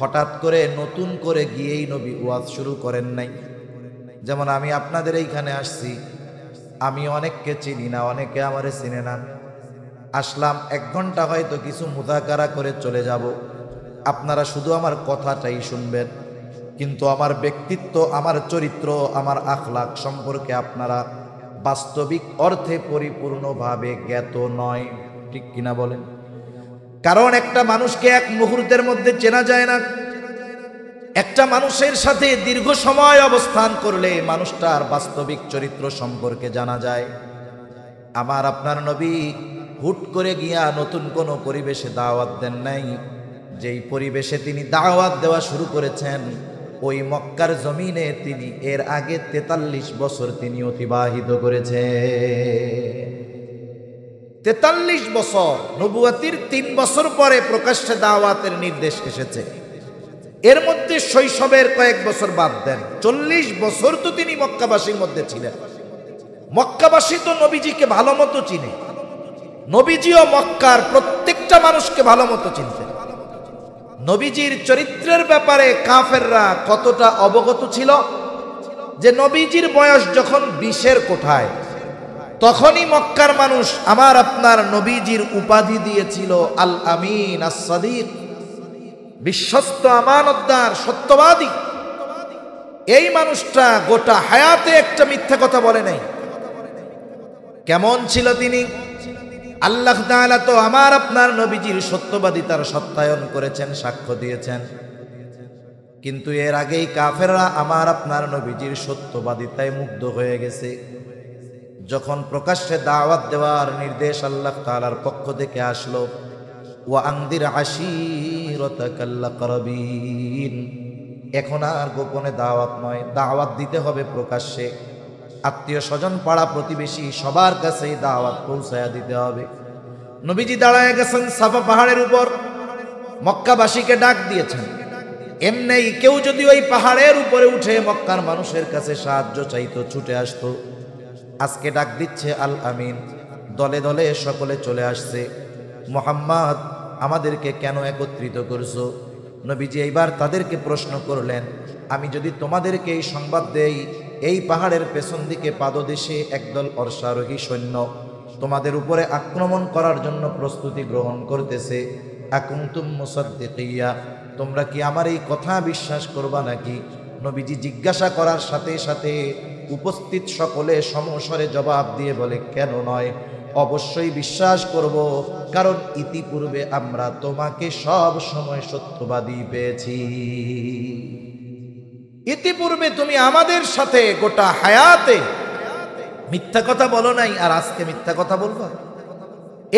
হঠাৎ করে নতুন করে গিয়েই নবী ওয়াজ শুরু করেন নাই। যেমন আমি আপনাদের এইখানে আসছি, আমি অনেককে চিনি না, অনেকে আমারে চিনে না। আসলাম 1 ঘন্টা হয়তো কিছু মুযাকারা করে চলে যাব, আপনারা শুধু আমার কথাটাই শুনবেন, কিন্তু আমার ব্যক্তিত্ব, আমার চরিত্র, আমার আখলাক সম্পর্কে আপনারা বাস্তবিক অর্থে পরিপূর্ণভাবে জ্ঞাত নয়। ঠিক কিনা বলেন? কারণ একটা মানুষকে 1 মুহূর্তের মধ্যে চেনা যায় না। একটা মানুষের সাথে দীর্ঘ সময় অবস্থান করলে মানুষটার বাস্তবিক চরিত্র সম্পর্কে জানা যায়। আমার আপনার নবী হুট করে গিয়া নতুন কোনো পরিবেশে দাওয়াত দেন নাই। যেই পরিবেশে তিনি দাওয়াত দেওয়া শুরু করেছেন, ওই মক্কার জমিনে তিনি এর আগে ৪৩ বছর তিনি অতিবাহিত করেছে। ৪৩ বছর, নবুয়তির ৩ বছর পরে প্রকাশ্যে দাওয়াতের নির্দেশ এসেছে। এর মধ্যে শৈশবের কয়েক বছর বাদ দেন, ৪০ বছর তো তিনি মক্কাবাসীর মধ্যে ছিলেন। মক্কাবাসী তো নবীজিকে ভালো মতো চিনে, নবীজিও মক্কার প্রত্যেকটা মানুষকে ভালো মতো চিনতেন। নবীজির চরিত্রের ব্যাপারে কাফেররা কতটা অবগত ছিল যে নবীজির বয়স যখন ২০-এর কোঠায়, তখনই মক্কার মানুষ আমার আপনার নবীজির উপাধি দিয়েছিল আল আমিন, আস সাদিক, বিশ্বস্ত, আমানতদার, সত্যবাদী। এই মানুষটা গোটা হায়াতে একটা মিথ্যা কথা বলে নাই। কেমন ছিল তিনি? আল্লাহ তাআলা তো আমার আপনার নবীজির সত্যবাদিতার সত্যায়ন করেছেন, সাক্ষ্য দিয়েছেন। কিন্তু এর আগেই কাফেররা আমার আপনার নবীজির সত্যবাদিতায় মুগ্ধ হয়ে গেছে। যখন প্রকাশ্যে দাওয়াত দেওয়ার নির্দেশ আল্লাহ তাআলার পক্ষ থেকে আসলো, ওয়া আনদির আশীরাতাকাল আকরাবিন, এখন আর গোপনে দাওয়াত নয়, দাওয়াত দিতে হবে প্রকাশ্যে। আত্মীয় স্বজন, পাড়া প্রতিবেশী সবার কাছেই দাওয়াত পৌঁছায়া দিতে হবে। নবীজি দাঁড়ায় গেছেন সাফা পাহাড়ের উপর, মক্কাবাসীকে ডাক দিয়েছেন। এমনি কেউ যদি ওই পাহাড়ের উপরে উঠে মক্কার মানুষের কাছে সাহায্য চাইতো, ছুটে আসতো। আজকে ডাক দিচ্ছে আল আমিন, দলে দলে সকলে চলে আসছে। মুহাম্মদ, আমাদেরকে কেন একত্রিত করছো? নবীজি এইবার তাদেরকে প্রশ্ন করলেন, আমি যদি তোমাদেরকে এই সংবাদ দেই, এই পাহাড়ের পেছন দিকে পাদদেশে একদল অশ্বারোহী সৈন্য তোমাদের উপরে আক্রমণ করার জন্য প্রস্তুতি গ্রহণ করতেছে, আকুনতুম মুসাদ্দিকিয়া, তোমরা কি আমার এই কথা বিশ্বাস করবা নাকি? নবীজি জিজ্ঞাসা করার সাথে সাথে উপস্থিত সকলে সমস্বরে জবাব দিয়ে বলে, কেন নয়, অবশ্যই বিশ্বাস করব, কারণ ইতিপূর্বে আমরা তোমাকে সব সময় সত্যবাদী পেয়েছি। ইতিপূর্বে তুমি আমাদের সাথে গোটা হায়াতে মিথ্যা কথা বলো নাই, আর আজকে মিথ্যা কথা বলবা?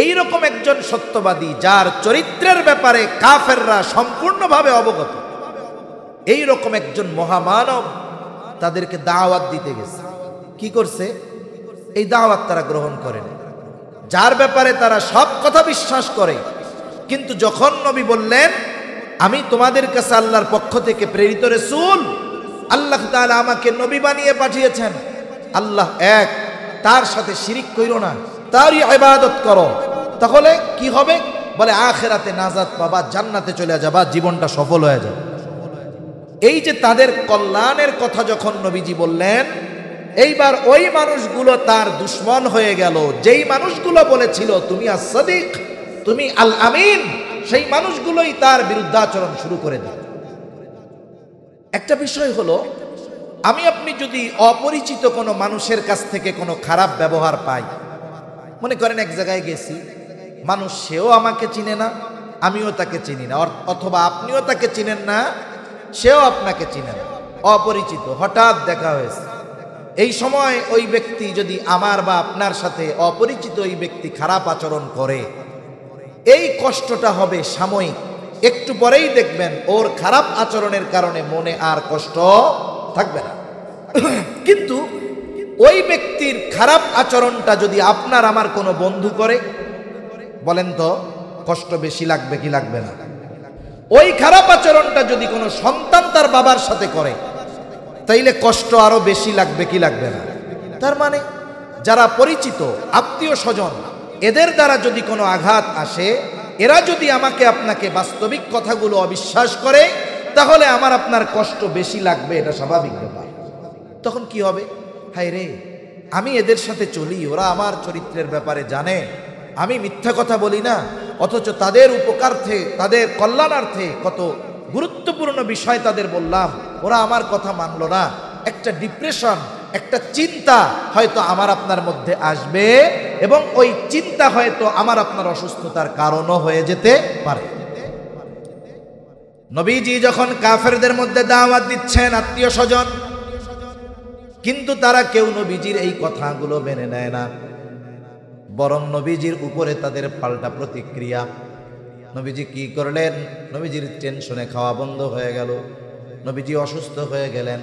এইরকম একজন সত্যবাদী, যার চরিত্রের ব্যাপারে কাফেররা সম্পূর্ণভাবে অবগত, এইরকম একজন মহামানব তাদেরকে দাওয়াত দিতে গেছে। কি করছে? এই দাওয়াত তারা গ্রহণ করে না, যার ব্যাপারে তারা সব কথা বিশ্বাস করে। কিন্তু যখন নবী বললেন, আমি তোমাদের কাছে আল্লাহর পক্ষ থেকে প্রেরিত রাসূল, আল্লাহ তাআলা আমাকে নবী বানিয়ে পাঠিয়েছেন, আল্লাহ এক, তার সাথে শিরিক কইরো না, তারই ইবাদত করো, তাহলে কি হবে? বলে আখিরাতে নাজাত পাবা, জান্নাতে চলে যাবা, জীবনটা সফল হয়ে যাবে। এই যে তাদের কল্যাণের কথা যখন নবীজি বললেন, এইবার ওই মানুষগুলো তার দুশ্মন হয়ে গেল। যেই মানুষগুলো বলেছিল তুমি আস-সাদিক, তুমি আল আমিন, সেই মানুষগুলোই তার বিরুদ্ধাচরণ শুরু করে দিল। একটা বিষয় হলো, আমি আপনি যদি অপরিচিত কোনো মানুষের কাছ থেকে কোনো খারাপ ব্যবহার পাই, মনে করেন এক জায়গায় গেছি, মানুষ সেও আমাকে চিনে না, আমিও তাকে চিনি না, অথবা আপনিও তাকে চিনেন না, সেও আপনাকে চিনে না, অপরিচিত, হঠাৎ দেখা হয়েছে। এই সময় ওই ব্যক্তি যদি আমার বা আপনার সাথে, অপরিচিত ওই ব্যক্তি খারাপ আচরণ করে, এই কষ্টটা হবে সাময়িক, একটু পরেই দেখবেন ওর খারাপ আচরণের কারণে মনে আর কষ্ট থাকবে না। কিন্তু ওই ব্যক্তির খারাপ আচরণটা যদি আপনার আমার কোনো বন্ধু করে, বলেন তো কষ্ট বেশি লাগবে কি লাগবে না? ওই খারাপ আচরণটা যদি কোনো সন্তান তার বাবার সাথে করে, তাইলে কষ্ট আরো বেশি লাগবে কি লাগবে না? তার মানে যারা পরিচিত, আত্মীয় স্বজন, এদের দ্বারা যদি কোনো আঘাত আসে, এরা যদি আমাকে আপনাকে বাস্তবিক কথাগুলো অবিশ্বাস করে, তাহলে আমার আপনার কষ্ট বেশি লাগবে, এটা স্বাভাবিক ব্যাপার। তখন কি হবে? হায় রে, আমি এদের সাথে চলি, ওরা আমার চরিত্রের ব্যাপারে জানে, আমি মিথ্যা কথা বলি না, অথচ তাদের উপকারার্থে, তাদের কল্যাণার্থে কত গুরুত্বপূর্ণ বিষয় তাদের বললাম, ওরা আমার কথা মানলো না। একটা ডিপ্রেশন, একটা চিন্তা হয়তো আমার আপনার মধ্যে আসবে, এবং ওই চিন্তা হয়তো আমার আপনার অসুস্থতার কারণও হয়ে যেতে পারে। নবীজি যখন কাফেরদের মধ্যে দাওয়াত দিচ্ছেন আত্মীয় স্বজন, কিন্তু তারা কেউ নবীজির এই কথাগুলো মেনে নেয় না, বরং নবীজির উপরে তাদের পাল্টা প্রতিক্রিয়া। নবীজি কি করলেন? নবীজির টেনশনে খাওয়া বন্ধ হয়ে গেল, নবীজি অসুস্থ হয়ে গেলেন।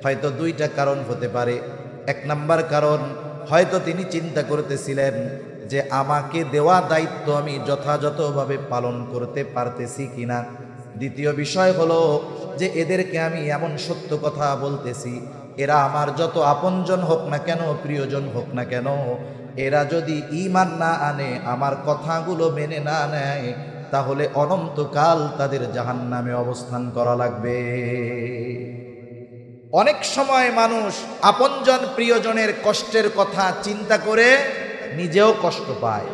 হয়তো দুইটা কারণ হতে পারে। এক নাম্বার কারণ, হয়তো তিনি চিন্তা করতেছিলেন যে আমাকে দেওয়া দায়িত্ব আমি যথাযথভাবে পালন করতে পারতেছি কিনা। দ্বিতীয় বিষয় হলো যে এদেরকে আমি এমন সত্য কথা বলতেছি, এরা আমার যত আপনজন হোক না কেন, প্রিয়জন হোক না কেন, এরা যদি ঈমান না আনে, আমার কথাগুলো মেনে না নেয়, তাহলে অনন্তকাল তাদের জাহান্নামে অবস্থান করা লাগবে। অনেক সময় মানুষ আপনজন প্রিয়জনের কষ্টের কথা চিন্তা করে নিজেও কষ্ট পায়।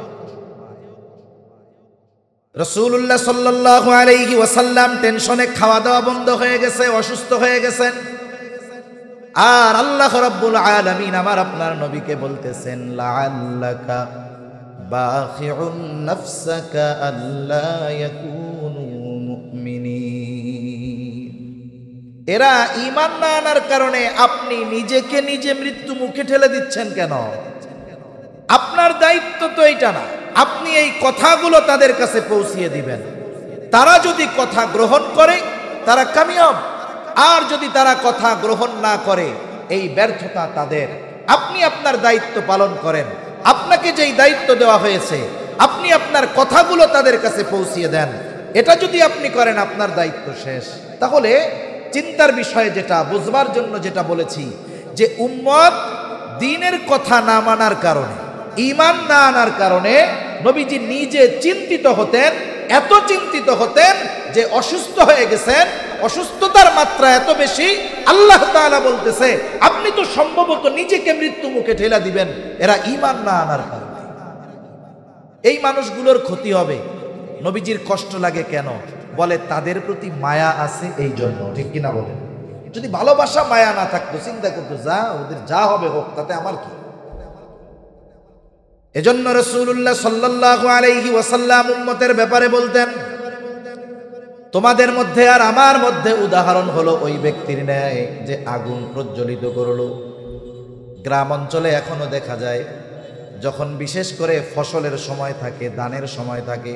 রাসূলুল্লাহ সাল্লাল্লাহু আলাইহি ওয়াসাল্লাম টেনশনে খাওয়া দাওয়া বন্ধ হয়ে গেছে, অসুস্থ হয়ে গেছেন। আর আল্লাহ রাব্বুল আলামিন আমার আপনার নবীকে বলতেছেন, লাআল্লাকা বাখিউন নাফসাকা আল্লা ইয়াকুনু মুমিনিন। এরা ঈমান না আনার কারণে আপনি নিজেকে নিজে মৃত্যু মুখে ঠেলে দিচ্ছেন কেন? আপনার দায়িত্ব তো এইটা না। আপনি এই কথাগুলো তাদের কাছে পৌঁছিয়ে দিবেন। তারা যদি কথা গ্রহণ করে তারা কামিয়াব, আর যদি তারা কথা গ্রহণ না করে এই ব্যর্থতা তাদের। আপনি আপনার দায়িত্ব পালন করেন। আপনাকে যেই দায়িত্ব দেওয়া হয়েছে আপনি আপনার কথাগুলো তাদের কাছে পৌঁছিয়ে দেন। এটা যদি আপনি করেন আপনার দায়িত্ব শেষ। তাহলে চিন্তার বিষয় যেটা, বুঝবার জন্য যেটা বলেছি, যে উম্মত দ্বীনের কথা না মানার কারণে, ঈমান না আনার কারণে নবীজি নিজে চিন্তিত হতেন, এত চিন্তিত হতেন যে অসুস্থ হয়ে গেছেন। অসুস্থতার মাত্রা এত বেশি, আল্লাহ তাআলা বলতেছে আপনি তো সম্ভবত নিজেকে মৃত্যু মুখে ঠেলা দিবেন এরা ঈমান না আনার কারণে। এই মানুষগুলোর ক্ষতি হবে। নবীজির কষ্ট লাগে কেন? বলে তাদের প্রতি মায়া আছে এই জন্য। ঠিক কিনা বলেন? যদি ভালোবাসা মায়া না থাকতো, চিন্তা করতো যা ওদের যা হবে হোক, তাতে আমার কি। এজন্য রাসূলুল্লাহ সাল্লাল্লাহু আলাইহি ওয়াসাল্লাম উম্মতের ব্যাপারে বলতেন, তোমাদের মধ্যে আর আমার মধ্যে উদাহরণ হলো ওই ব্যক্তির ন্যায় যে আগুন প্রজ্বলিত করলো। গ্রাম অঞ্চলে এখনো দেখা যায়, যখন বিশেষ করে ফসলের সময় থাকে, ধানের সময় থাকে,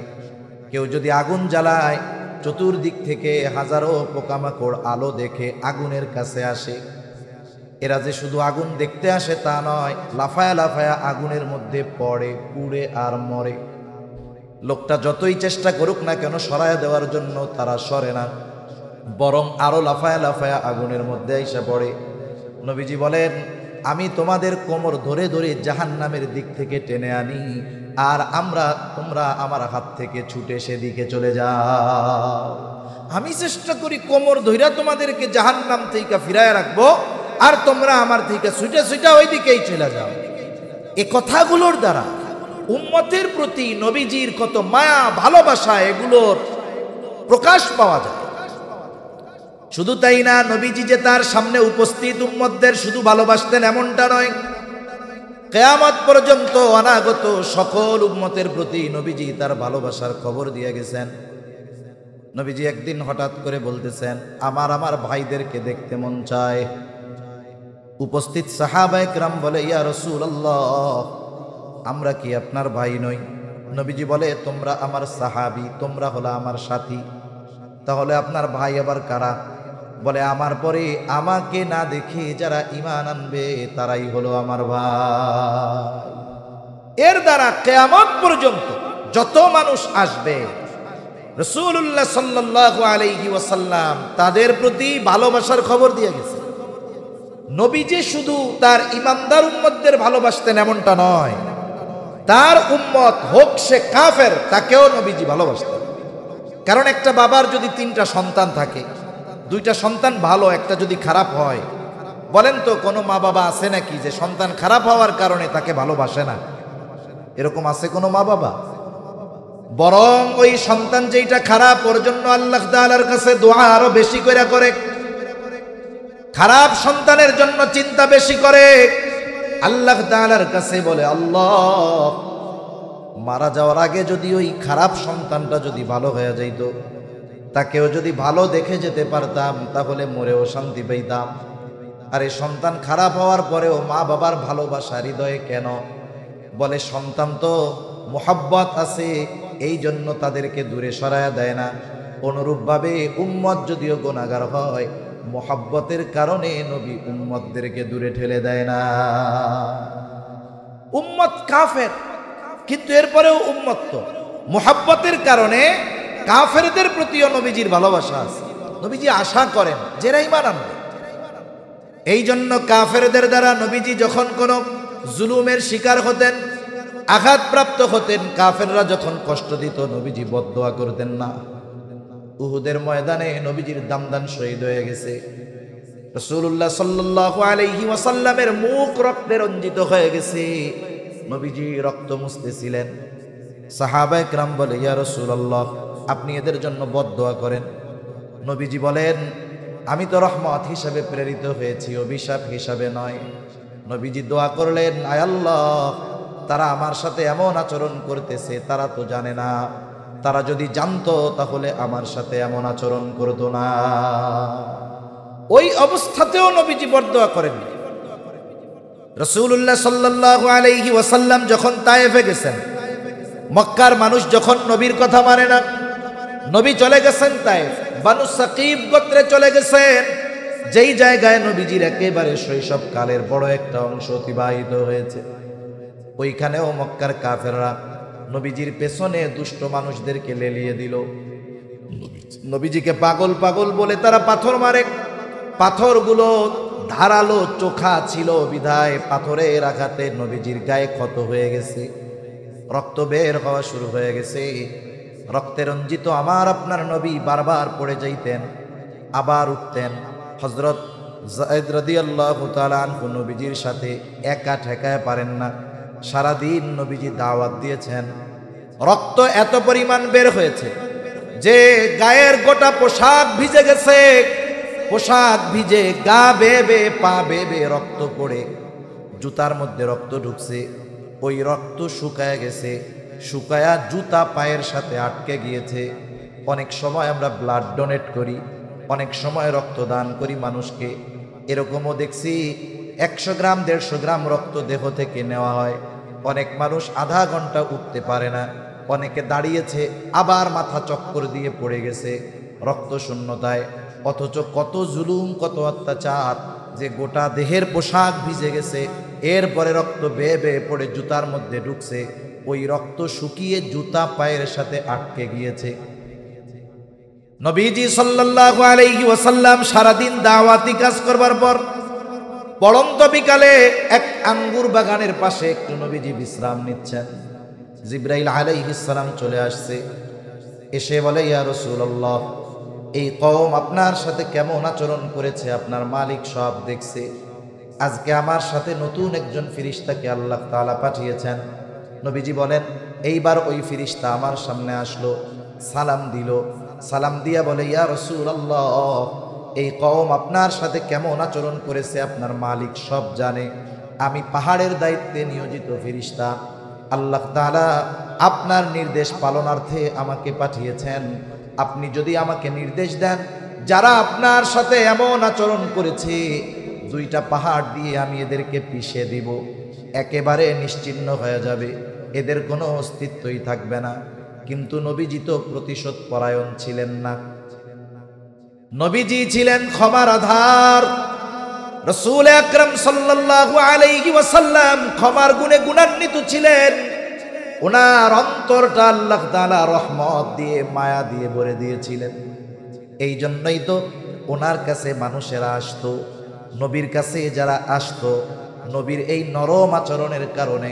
কেউ যদি আগুন জ্বালায়, চতুর্দিক থেকে হাজারো পোকামাকড় আলো দেখে আগুনের কাছে আসে। এরা যে শুধু আগুন দেখতে আসে তা নয়, লাফায়া লাফায়া আগুনের মধ্যে পড়ে, পুড়ে আর মরে। লোকটা যতই চেষ্টা করুক না কেন সরায়া দেওয়ার জন্য, তারা সরে না, বরং আরো লাফায়া লাফায়া আগুনের মধ্যে এসে পড়ে। নবীজি বলেন, আমি তোমাদের কোমর ধরে ধরে জাহান্নামের দিক থেকে টেনে আনি, আর তোমরা আমার হাত থেকে ছুটে সেদিকে চলে যাও। আমি চেষ্টা করি কোমর ধইরা তোমাদেরকে জাহান্নাম থেকে ফিরায় রাখবো, আর তোমরা আমার থেকে ছুটে ছুটে ওই দিকেই চলে যাও। এ কথাগুলোর দ্বারা উম্মতের প্রতি নবীজির কত মায়া ভালোবাসা, এগুলোর প্রকাশ পাওয়া যায়। শুধু তাই না, নবীজি যে তার সামনে উপস্থিত উম্মতদের শুধু ভালোবাসতেন এমনটা নয়, কিয়ামত পর্যন্ত অনাগত সকল উম্মতের প্রতি নবীজি তার ভালোবাসার খবর দিয়ে গেছেন। নবীজি একদিন হঠাৎ করে বলতেছেন, আমার ভাইদেরকে দেখতে মন চায়। উপস্থিত সাহাবায়ে কেরাম বলে, ইয়া রাসূলুল্লাহ, আমরা কি আপনার ভাই নই? নবীজি বলে, তোমরা আমার সাহাবী, তোমরা হলো আমার সাথী, তাহলে আপনার ভাই আবার কারা? বলে, আমার পরে আমাকে না দেখে যারা ঈমান আনবে তারাই হলো আমার ভাই। এর দ্বারা কিয়ামত পর্যন্ত যত মানুষ আসবে, রাসূলুল্লাহ সাল্লাল্লাহু আলাইহি ওয়াসাল্লাম তাদের প্রতি ভালোবাসার খবর দিয়ে গেছে। নবীজি শুধু তার ঈমানদার উম্মতদের ভালোবাসতেন এমনটা নয়, তার উম্মত হোক সে কাফের, তাকেও নবীজি ভালোবাসতেন। কারণ একটা বাবার যদি 3টা সন্তান থাকে, 2টা সন্তান ভালো, একটা যদি খারাপ হয়, বলেন তো কোনো মা বাবা আছে নাকি যে সন্তান খারাপ হওয়ার কারণে তাকে ভালোবাসে না? এরকম আছে কোনো মা বাবা? বরং ওই সন্তান যেটা খারাপ, ওর জন্য আল্লাহ তাআলার কাছে দোয়া আরো বেশি করে, খারাপ সন্তানের জন্য চিন্তা বেশি করে। আল্লাহ তাআলার কাছে বলে, আল্লাহ, মারা যাওয়ার আগে যদি ওই খারাপ সন্তানটা যদি ভালো হয়ে যাইতো, তাকেও যদি ভালো দেখে যেতে পারতাম তাহলে মরেও শান্তি পেতাম। আরে সন্তান খারাপ হওয়ার পরেও মা বাবার ভালোবাসা হৃদয়ে কেন? বলে সন্তান তো মোহাব্বত আছে, এই জন্য তাদেরকে দূরে সরায়া দেয় না। অনুরূপভাবে উম্মত যদিও গুনাহগার হয়, মোহাব্বতের কারণে নবী উম্মতদেরকে দূরে ঠেলে দেয় না। উম্মত কাফের, কিন্তু এরপরেও উম্মত তো মোহাব্বতের কারণে কাফেরদের প্রতিও নবীজির ভালোবাসা আছে। নবীজি আশা করেন যারা ঈমান আনবে। এই জন্য কাফেরদের দ্বারা নবীজি যখন কোনো জুলুমের শিকার হতেন, আঘাতপ্রাপ্ত হতেন, কাফেররা যখন কষ্ট দিত, নবীজি বদদোয়া করতেন না। উহুদের ময়দানে নবীজির দামদান শহীদ হয়ে গেছে। রাসূলুল্লাহ সাল্লাল্লাহু আলাইহি ওয়াসাল্লামের মুখ রক্তে রঞ্জিত হয়ে গেছে। নবীজি রক্ত মুছতেছিলেন। সাহাবায়ে কেরাম বলে, ইয়া রাসূলুল্লাহ, আপনি এদের জন্য বদদোয়া করেন। নবীজি বলেন, আমি তো রহমত হিসাবে প্রেরিত হয়েছি, অভিশাপ হিসাবে নয়। নবীজি দোয়া করলেন, আয় আল্লাহ, তারা আমার সাথে এমন আচরণ করতেছে, তারা তো জানে না। তারা যদি জানতো তাহলে আমার সাথে এমন আচরণ করতো না। ওই অবস্থাতেও নবীজি বদদোয়া করেননি। রাসূলুল্লাহ সাল্লাল্লাহু আলাইহি ওয়াসাল্লাম যখন তায়েফে গেছেন, মক্কার মানুষ যখন নবীর কথা মানে না, নবী চলে গেছেন তায়েফ, বানু সাকিব গোত্রে চলে গেছেন, যেই জায়গায় নবীজির একেবারে শৈশব কালের বড় একটা অংশ অতিবাহিত হয়েছে। ওইখানেও মক্কার কাফেররা নবীজির পেছনে দুষ্ট মানুষদেরকে লেলিয়ে দিল। নবীজিকে পাগল পাগল বলে তারা পাথর মারে। পাথরগুলো ধারালো চোখা ছিল বিধায় পাথরের আঘাতে নবীজির গায়ে ক্ষত হয়ে গেছে, রক্ত বের হওয়া শুরু হয়ে গেছে। রক্তে রঞ্জিত আমার আপনার নবী বারবার পড়ে যাইতেন, আবার উঠতেন। হযরত যায়েদ রাদিয়াল্লাহু তাআলা আনহু নবীজির সাথে একা ঠেকায় পারেন না। সারাদিন নবীজি দাওয়াত দিয়েছেন। রক্ত এত পরিমাণ বের হয়েছে যে গায়ের গোটা পোশাক ভিজে গেছে। পোশাক ভিজে, গা বেবে, পা বেবে, রক্ত পড়ে, জুতার মধ্যে রক্ত ঢুকছে। ওই রক্ত শুকায় গেছে, শুকায়া জুতা পায়ের সাথে আটকে গিয়েছে। অনেক সময় আমরা ব্লাড ডোনেট করি, অনেক সময় রক্ত দান করি মানুষকে। এরকমও দেখছি 100 গ্রাম 150 গ্রাম রক্ত দেহ থেকে নেওয়া হয়। অনেক মানুষ আধা ঘন্টা উঠতে পারে না, অনেকে দাঁড়িয়েছে আবার মাথা চক্কর দিয়ে পড়ে গেছে রক্ত শূন্যতায়। অথচ কত জুলুম, কত অত্যাচার, যে গোটা দেহের পোশাক ভিজে গেছে, এরপরে রক্ত বেয়ে বেয়ে পড়ে জুতার মধ্যে ঢুকছে। ওই রক্ত শুকিয়ে জুতা পায়ের সাথে আটকে গিয়েছে। নবীজি সাল্লাল্লাহু আলাইহি ওয়াসাল্লাম সারাদিন দাওয়াতি কাজ করবার পর পড়ন্ত বিকালে এক আঙ্গুর বাগানের পাশে একটু নবীজি বিশ্রাম নিচ্ছেন। জিবরাইল আলাইহিস সালাম চলে আসছে, এসে বলে, ইয়া রাসূলুল্লাহ, এই কওম আপনার সাথে কেমন আচরণ করেছে আপনার মালিক সব দেখছে। আজকে আমার সাথে নতুন একজন ফেরেশতাকে আল্লাহ তাআলা পাঠিয়েছেন। নবীজি বলেন, এইবার ওই ফেরেশতা আমার সামনে আসলো, সালাম দিল। সালাম দিয়া বলে, ইয়া রাসূলুল্লাহ, এই কওম আপনার সাথে কেমন আচরণ করেছে আপনার মালিক সব জানে। আমি পাহাড়ের দায়িত্বে নিয়োজিত ফেরেশতা, আল্লাহ তাআলা আপনার নির্দেশ পালনার্থে আমাকে পাঠিয়েছেন। আপনি যদি আমাকে নির্দেশ দেন, যারা আপনার সাথে এমন আচরণ করেছে, 2টা পাহাড় দিয়ে আমি এদেরকে পিষে দিব, একেবারে নিশ্চিহ্ন হয়ে যাবে, এদের কোনো অস্তিত্বই থাকবে না। কিন্তু নবীজি তো প্রতিশোধ পরায়ণ ছিলেন না। নবীজি ছিলেন ক্ষমার আধার। রাসূল আকরাম সাল্লাল্লাহু আলাইহি ওয়াসাল্লাম ক্ষমার গুণে গুণান্বিত ছিলেন। ওনার অন্তরটা আল্লাহ তাআলা রহমত দিয়ে, মায়া দিয়ে ভরে দিয়েছিলেন। এই জন্যই তো ওনার কাছে মানুষেরা আসতো। নবীর কাছে যারা আসতো, নবীর এই নরম আচরণের কারণে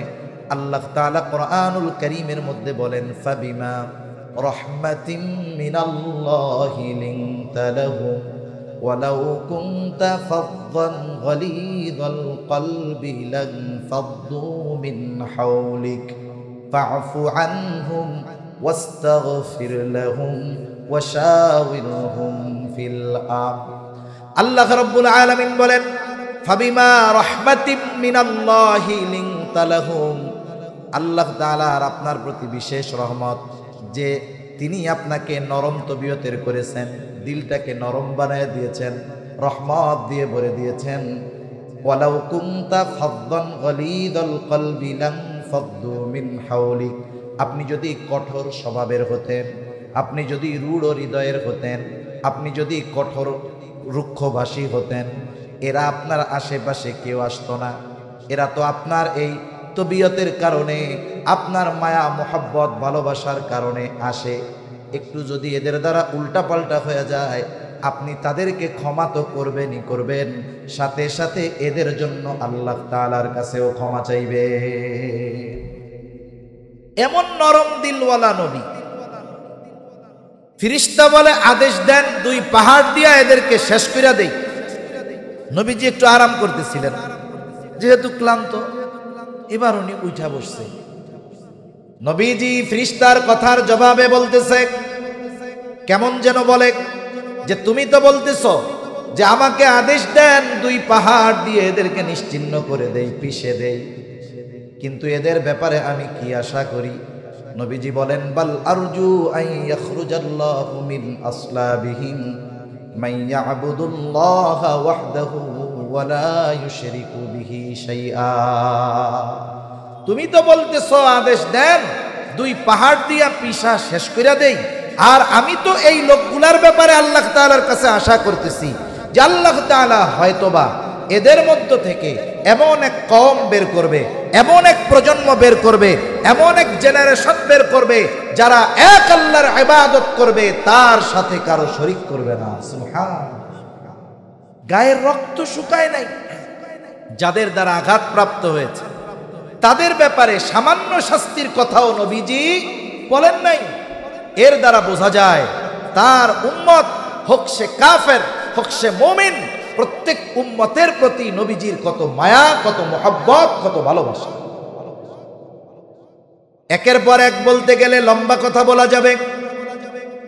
আল্লাহ তাআলা কোরআনুল কারীমের মধ্যে বলেন, ফাবিমা রাহমাতিম মিনাল্লাহি লিনতা লাহুম ওয়ালাউ কুনতা ফাযযান গালিযাল কলবি লানফাদ্দু মিন হাওলিক ফা'ফু আনহুম ওয়াস্তাগফির লাহুম ওয়াশাওিরহুম ফিল আমর। আল্লাহ রাব্বুল আলামিন বলেন, ফাবিমা রাহমাতিম মিনাল্লাহি লিনতা লাহুম, আল্লাহ তাআলার আপনার প্রতি বিশেষ রহমত, যে তিনি আপনাকে নরম তবিয়তের করেছেন, দিলটাকে নরম বানায় দিয়েছেন, রহমত দিয়ে ভরে দিয়েছেন। ওয়ালাউ কুনতা ফাদ্দান গালিদাল কলবি লানফাদ্দু মিন হাওলিক, আপনি যদি কঠোর স্বভাবের হতেন, আপনি যদি রূঢ় হৃদয়ের হতেন, আপনি যদি কঠোর রুক্ষভাষী হতেন, এরা আপনার আশেপাশে কেউ আসতো না। এরা তো আপনার এই তবিয়তের কারণে, আপনার মায়া মোহাব্বত ভালোবাসার কারণে আসে। একটু যদি এদের দ্বারা উল্টাপাল্টা হয়ে যায়, আপনি তাদেরকে ক্ষমা তো করবেনই করবেন, সাথে সাথে এদের জন্য আল্লাহ তাআলার কাছেও ক্ষমা চাইবে। এমন নরম দিলওয়ালা নবী। ফিরিস্তা বলে আদেশ দেন, 2 পাহাড় দিয়া এদেরকে শেষ করে দেই। নবীজি একটু আরাম করতেছিলেন, যেহেতু ক্লান্ত, এবার উনি উঠা বসছে। নবীজি ফিরিস্তার কথার জবাবে বলতেছে, কেমন যেন বলে যে তুমি তো বলতেছ যে আমাকে আদেশ দেন 2 পাহাড় দিয়ে এদেরকে নিশ্চিহ্ন করে দেই, পিষে দেই, কিন্তু এদের ব্যাপারে আমি কি আশা করি? নবীজি বলেন, বাল আরজু আন ইয়াখরুজাল্লাহু মিন আসলাবিহিম মান ইয়াবুদুল্লাহা ওয়াহদাহু ওয়া লা ইউশরিকু বিহি শাইআ। তুমি তো বলতেছো আদেশ দেন 2 পাহাড় দিয়া পিষা শেষ করে দেই, আর আমি তো এই লোকগুলার ব্যাপারে আল্লাহ তাআলার কাছে আশা করতেছি যে আল্লাহ তাআলা হয়তোবা এদের মধ্য থেকে এমন এক কওম বের করবে, এমন এক প্রজন্ম বের করবে, এমন এক জেনারেশন বের করবে যারা এক আল্লাহর ইবাদত করবে, তার সাথে কারো শরীক করবে না। সুবহানাল্লাহ। গায়ের রক্ত শুকায় নাই, যাদের দ্বারা আঘাতপ্রাপ্ত হয়েছে তাদের ব্যাপারে সামান্য শাস্তির কথাও নবীজি বলেন নাই। এর দ্বারা বোঝা যায় তার উম্মত, হোক সে কাফের হোক সে মুমিন, প্রত্যেক উম্মতের প্রতি নবীজির কত মায়া, কত মহব্বত, কত ভালোবাসা। একের পর এক বলতে গেলে লম্বা কথা বলা যাবে,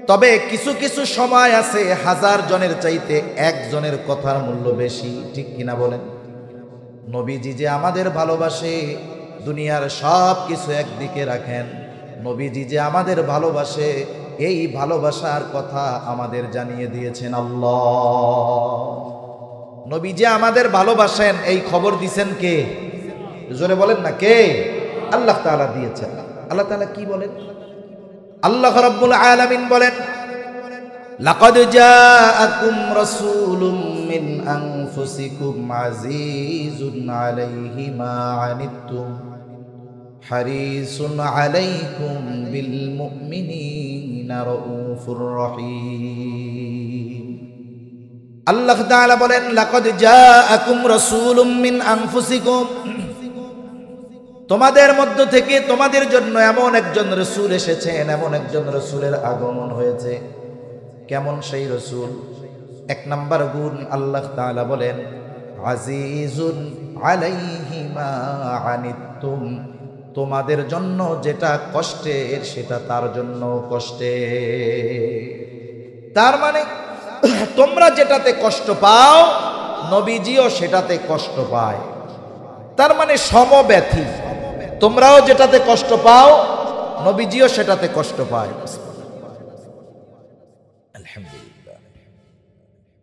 তবে কিছু কিছু সময় আছে 1000 জনের চাইতে 1 জনের কথার মূল্য বেশি, ঠিক কিনা বলেন? নবীজি যে আমাদের ভালোবাসে, দুনিয়ার সব কিছু একদিকে রাখেন, নবীজি যে আমাদের ভালোবাসে, এই ভালোবাসার কথা আমাদের জানিয়ে দিয়েছেন আল্লাহ। নবী যে আমাদের ভালোবাসেন এই খবর দিছেন কে? জোরে বলেন না, কে? আল্লাহ তাআলা দিয়েছেন। আল্লাহ তাআলা কি বলেন? আল্লাহ রাব্বুল আলামিন বলেন, লাকাদ জাআকুম রাসূলুম মিন আনফুসিকুম আজিজুন আলাইহি মা আনিতুম হারিসুন আলাইকুম বিল মুমিনিনা রাউফুর রহিম। আল্লাহ তাআলা বলেন, লাকাদ জাআকুম রাসূলুম মিন আনফুসিকুম, তোমাদের মধ্য থেকে তোমাদের জন্য এমন একজন রাসূল এসেছেন, এমন একজন রাসূলের আগমন হয়েছে। কেমন সেই রাসূল? 1 নাম্বার গুণ আল্লাহ তাআলা বলেন, আজিজুন আলাইহি মা আনিতুম, তোমাদের জন্য যেটা কষ্টের সেটা তার জন্য কষ্টের। তার মানে তোমরা যেটাতে কষ্ট পাও নবীজিও সেটাতে কষ্ট পায়। তার মানে সমব্যথী, তোমরাও যেটাতে কষ্ট পাও নবীজিও সেটাতে কষ্ট পায়। আলহামদুলিল্লাহ।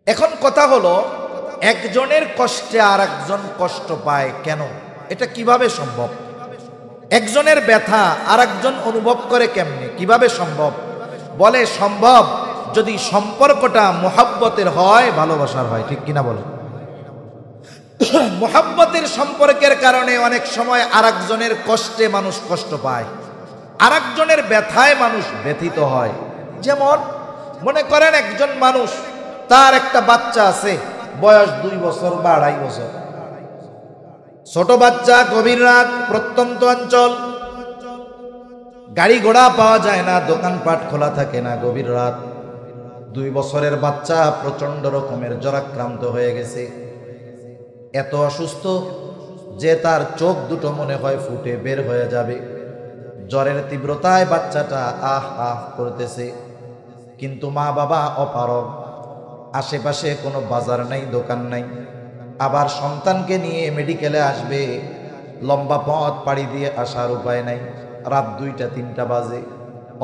এখন কথা হলো, একজনের কষ্টে আর একজন কষ্ট পায় কেন? এটা কিভাবে সম্ভব? একজনের ব্যথা আর একজন অনুভব করে কেমনে? কিভাবে সম্ভব? বলে সম্ভব যদি সম্পর্কটা মোহাব্বতের হয়, ভালোবাসার হয়, ঠিক কিনা বলে? মোহাব্বতের সম্পর্কের কারণে অনেক সময় আরেকজনের কষ্টে মানুষ কষ্ট পায়, আরেকজনের ব্যথায় মানুষ ব্যথিত হয়। যেমন মনে করেন একজন মানুষ, তার একটা বাচ্চা আছে, বয়স 2 বছর বা 2.5 বছর, ছোট বাচ্চা, গভীর রাত, প্রত্যন্ত অঞ্চল, গাড়ি ঘোড়া পাওয়া যায় না, দোকানপাট খোলা থাকে না, গভীর রাত। 2 বছরের বাচ্চা প্রচন্ড রকমের জ্বরাক্রান্ত হয়ে গেছে, এত অসুস্থ যে তার চোখ দুটো মনে হয় ফুটে বের হয়ে যাবে। জ্বরের তীব্রতায় বাচ্চাটা আহ আহ করতেছে, কিন্তু মা বাবা অপারগ, আশেপাশে কোনো বাজার নাই, দোকান নাই, আবার সন্তানকে নিয়ে মেডিকেলে আসবে, লম্বা পথ পাড়ি দিয়ে আসার উপায় নাই, রাত 2টা 3টা বাজে।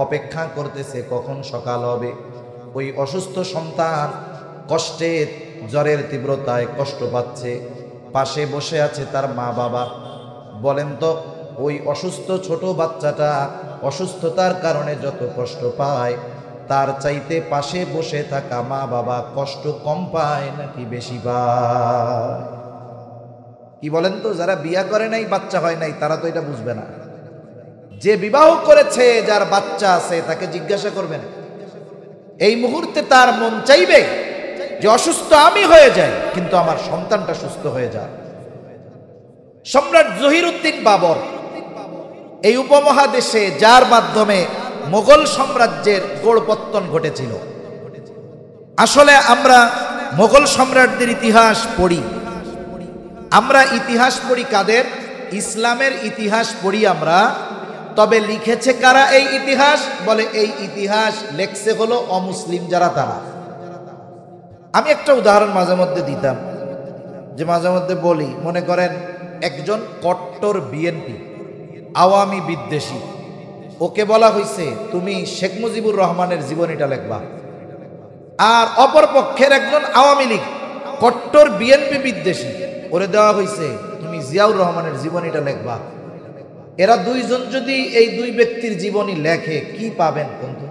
অপেক্ষা করতেছে কখন সকাল হবে। ওই অসুস্থ সন্তান কষ্টে, জ্বরের তীব্রতায় কষ্ট পাচ্ছে, পাশে বসে আছে তার মা বাবা। বলেন তো ওই অসুস্থ ছোট বাচ্চাটা অসুস্থতার কারণে যত কষ্ট পায়, তার চাইতে পাশে বসে থাকা মা বাবা কষ্ট কম পায় নাকি বেশি পায়? কি বলেন তো? যারা বিয়া করে নাই, বাচ্চা হয় নাই, তারা তো এটা বুঝবে না। যে বিবাহ করেছে, যার বাচ্চা আছে, তাকে জিজ্ঞাসা করবেন, এই মুহূর্তে তার মন চাইবে যে অসুস্থ আমি হয়ে যাই, কিন্তু আমার সন্তানটা সুস্থ হয়ে যায়। সম্রাট জহিরুদ্দিন বাবর এই উপমহাদেশে, যার মাধ্যমে মোগল সাম্রাজ্যের গোড়পত্তন ঘটেছিল। আসলে আমরা মোগল সম্রাটদের ইতিহাস পড়ি, আমরা ইতিহাস পড়ি কাদের? ইসলামের ইতিহাস পড়ি আমরা। তবে লিখেছে কারা এই ইতিহাস? বলে এই ইতিহাস লেখছে হলো অমুসলিম যারা, তারা। আমি একটা উদাহরণ মাঝে মধ্যে দিতাম, যে মাঝে মধ্যে বলি, মনে করেন একজন কট্টর বিএনপি আওয়ামী বিদ্বেষী, ওকে বলা হয়েছে তুমি শেখ মুজিবুর রহমানের জীবনীটা লেখবা। আর অপর পক্ষের একজন আওয়ামী লীগ কট্টর বিএনপি বিদ্বেষী, ওরে দেওয়া হয়েছে তুমি জিয়াউর রহমানের জীবনীটা লেখবা। এরা দুইজন যদি এই দুই ব্যক্তির জীবনী লেখে, কি পাবেন বন্ধু?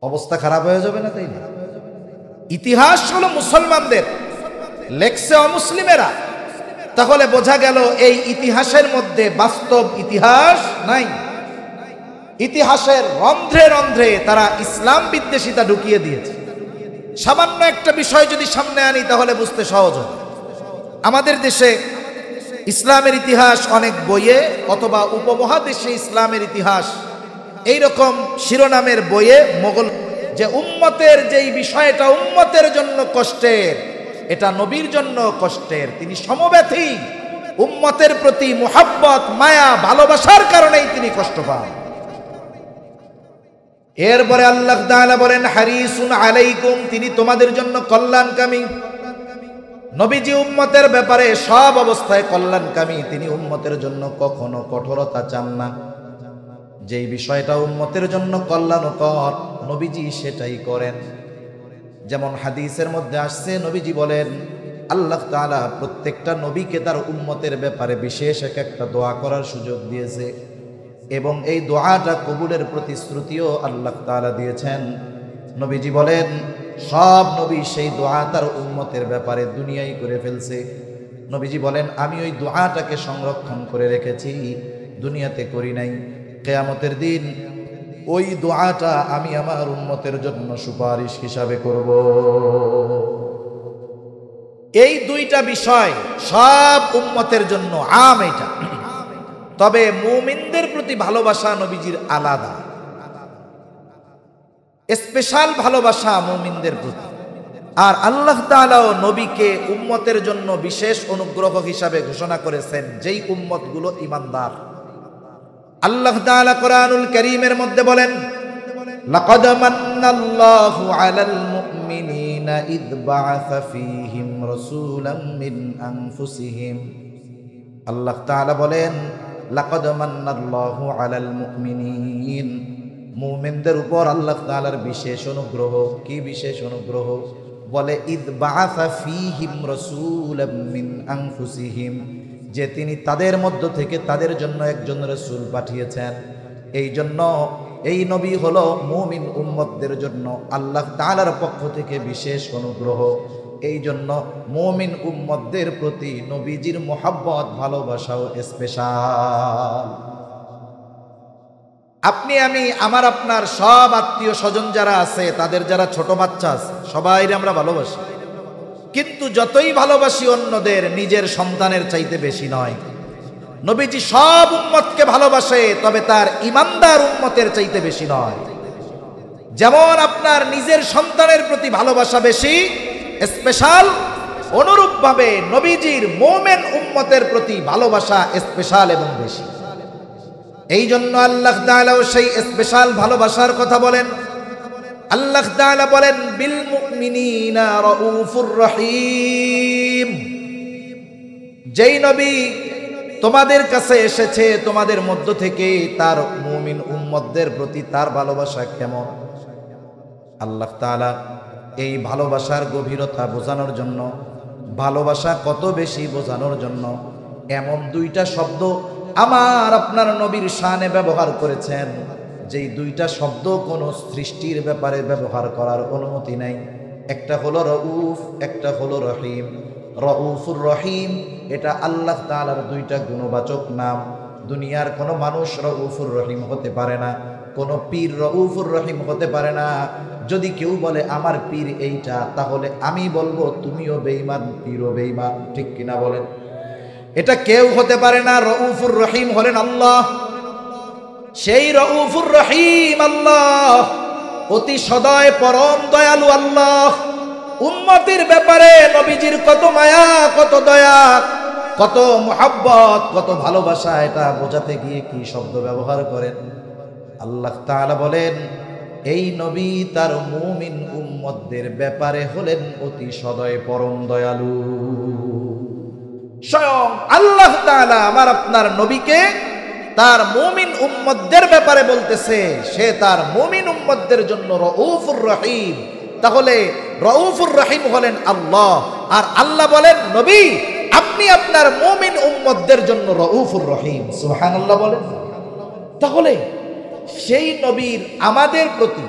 অবস্থা খারাপ হয়ে যাবে না? তাই না? ইতিহাস হলো মুসলমানদের, লেখছে অমুসলিমেরা। তাহলে বোঝা গেল এই ইতিহাসের মধ্যে বাস্তব ইতিহাস নাই। ইতিহাসের রন্ধ্রে রন্ধ্রে তারা ইসলাম বিদ্বেষিতা ঢুকিয়ে দিয়েছে। সামান্য একটা বিষয় যদি সামনে আনি তাহলে বুঝতে সহজ হয়। আমাদের দেশে ইসলামের ইতিহাস অনেক বইয়ে, অথবা উপমহাদেশে ইসলামের ইতিহাস এইরকম শিরোনামের বইয়ে মোগল, যে উম্মতের যেই বিষয়টা উম্মতের জন্য কষ্টের, এটা নবীর জন্য কষ্টের। তিনি সমব্যথী, উম্মতের প্রতি মুহাব্বত, মায়া, ভালোবাসার কারণেই তিনি কষ্ট পান। এরপরে আল্লাহ তাআলা বলেন হারিসুন আলাইকুম, তিনি তোমাদের জন্য কল্যাণকামী। নবীজি উম্মতের ব্যাপারে সব অবস্থায় কল্যাণকামী। তিনি উম্মতের জন্য কখনো কঠোরতা চান না। যেই বিষয়টা উম্মতের জন্য কল্যাণকর, নবীজি সেটাই করেন। যেমন হাদিসের মধ্যে আসছে, নবীজি বলেন আল্লাহ তাআলা প্রত্যেকটা নবীকে তার উম্মতের ব্যাপারে বিশেষ একটা দোয়া করার সুযোগ দিয়েছে, এবং এই দোয়াটা কবুলের প্রতিশ্রুতিও আল্লাহ তাআলা দিয়েছেন। নবীজি বলেন সব নবী সেই দোয়া তার উম্মতের ব্যাপারে দুনিয়ায় করে ফেলছে। নবীজি বলেন আমি ওই দোয়াটাকে সংরক্ষণ করে রেখেছি, দুনিয়াতে করি নাই। কিয়ামতের দিন ওই দোয়াটা আমি আমার উম্মতের জন্য সুপারিশ হিসাবে করব। এই দুইটা বিষয় সব উম্মতের জন্য আম এটা। তবে মুমিনদের প্রতি ভালোবাসা নবীজির আলাদা, স্পেশাল ভালোবাসা মুমিনদের প্রতি। আর আল্লাহ তাআলাও নবীকে উম্মতের জন্য বিশেষ অনুগ্রহ হিসাবে ঘোষণা করেছেন, যেই উম্মতগুলো ঈমানদার। আল্লাহ তাআলা কোরআনুল কারীমের মধ্যে বলেন লাকাদ মান্নাল্লাহু আলাল মুমিনিনা ইয বাআসা ফীহিম রাসূলাম মিন আনফুসিহিম। আল্লাহ তাআলা বলেন লাকাদ মান্নাল্লাহু আলাল মুমিনিন, মুমিনদের উপর আল্লাহ তাআলার বিশেষ অনুগ্রহ। কি বিশেষ অনুগ্রহ? বলে ইয বাআসা ফীহিম রাসূলাম মিন আনফুসিহিম, যে তিনি তাদের মধ্য থেকে তাদের জন্য একজন রাসূল পাঠিয়েছেন। এই জন্য এই নবী হলো মুমিন উম্মতদের জন্য আল্লাহ তাআলার পক্ষ থেকে বিশেষ অনুগ্রহ। এই জন্য মুমিন উম্মতদের প্রতি নবীজির মোহাব্বত, ভালোবাসাও স্পেশাল। আপনি আমি, আমার আপনার সব আত্মীয় স্বজন যারা আছে, তাদের যারা ছোট বাচ্চা আছে, সবাই আমরা ভালোবাসি। কিন্তু যতই ভালোবাসি অন্যদের, নিজের সন্তানের চাইতে বেশি নয়। নবীজি সব উম্মতকে ভালোবাসে, তবে তার ঈমানদার উম্মতের চাইতে বেশি নয়। যেমন আপনার নিজের সন্তানের প্রতি ভালোবাসা বেশি, স্পেশাল, অনুরূপভাবে নবীজির মুমিন উম্মতের প্রতি ভালোবাসা স্পেশাল এবং বেশি। এই জন্য আল্লাহ তাআলাও সেই স্পেশাল ভালোবাসার কথা বলেন। আল্লাহ তাআলা বলেন বিল মুমিনিনা রাউফুর রহিম। যেই নবী তোমাদের কাছে এসেছে, তোমাদের মধ্য থেকে তার মুমিন উম্মতদের প্রতি তার ভালোবাসা কেমন। আল্লাহ তাআলা এই ভালোবাসার গভীরতা বোঝানোর জন্য, ভালোবাসা কত বেশি বোঝানোর জন্য এমন দুইটা শব্দ আমার আপনার নবীর শানে ব্যবহার করেছেন, যেই দুইটা শব্দ কোনো সৃষ্টির ব্যাপারে ব্যবহার করার অনুমতি নাই। একটা হলো রউফ, একটা হলো রহিম। রউফুর রহিম এটা আল্লাহ তাআলার দুইটা গুণবাচক নাম। দুনিয়ার কোনো মানুষ রউফুর রহিম হতে পারে না, কোনো পীর রউফুর রহিম হতে পারে না। যদি কেউ বলে আমার পীর এইটা, তাহলে আমি বলবো তুমিও বেঈমান, পীরও বেঈমান। ঠিক কিনা বলেন? এটা কেউ হতে পারে না। রউফুর রহিম হলেন আল্লাহ। সেই রউফুর রহিম আল্লাহ, অতি সদয় পরম দয়ালু আল্লাহ। উম্মতের ব্যাপারে নবীজির কত মায়া, কত দয়া, কত মুহাব্বত, কত ভালোবাসা, এটা বোঝাতে গিয়ে কি শব্দ ব্যবহার করেন। আল্লাহ তাআলা বলেন এই নবী তার মুমিন উম্মতদের ব্যাপারে হলেন অতি সদয় পরম দয়ালু। স্বয়ং আল্লাহ তাআলা আমার আপনার নবীকে তার মুমিন উম্মতদের ব্যাপারে বলতেছে সে তার মুমিন উম্মতদের জন্য রউফুর রহিম। তাহলে রউফুর রহিম হলেন আল্লাহ, আর আল্লাহ বলেন নবী আপনি আপনার মুমিন উম্মতদের জন্য রউফুর রহিম। সুবহানাল্লাহ বলেন। তাহলে সেই নবীর আমাদের প্রতি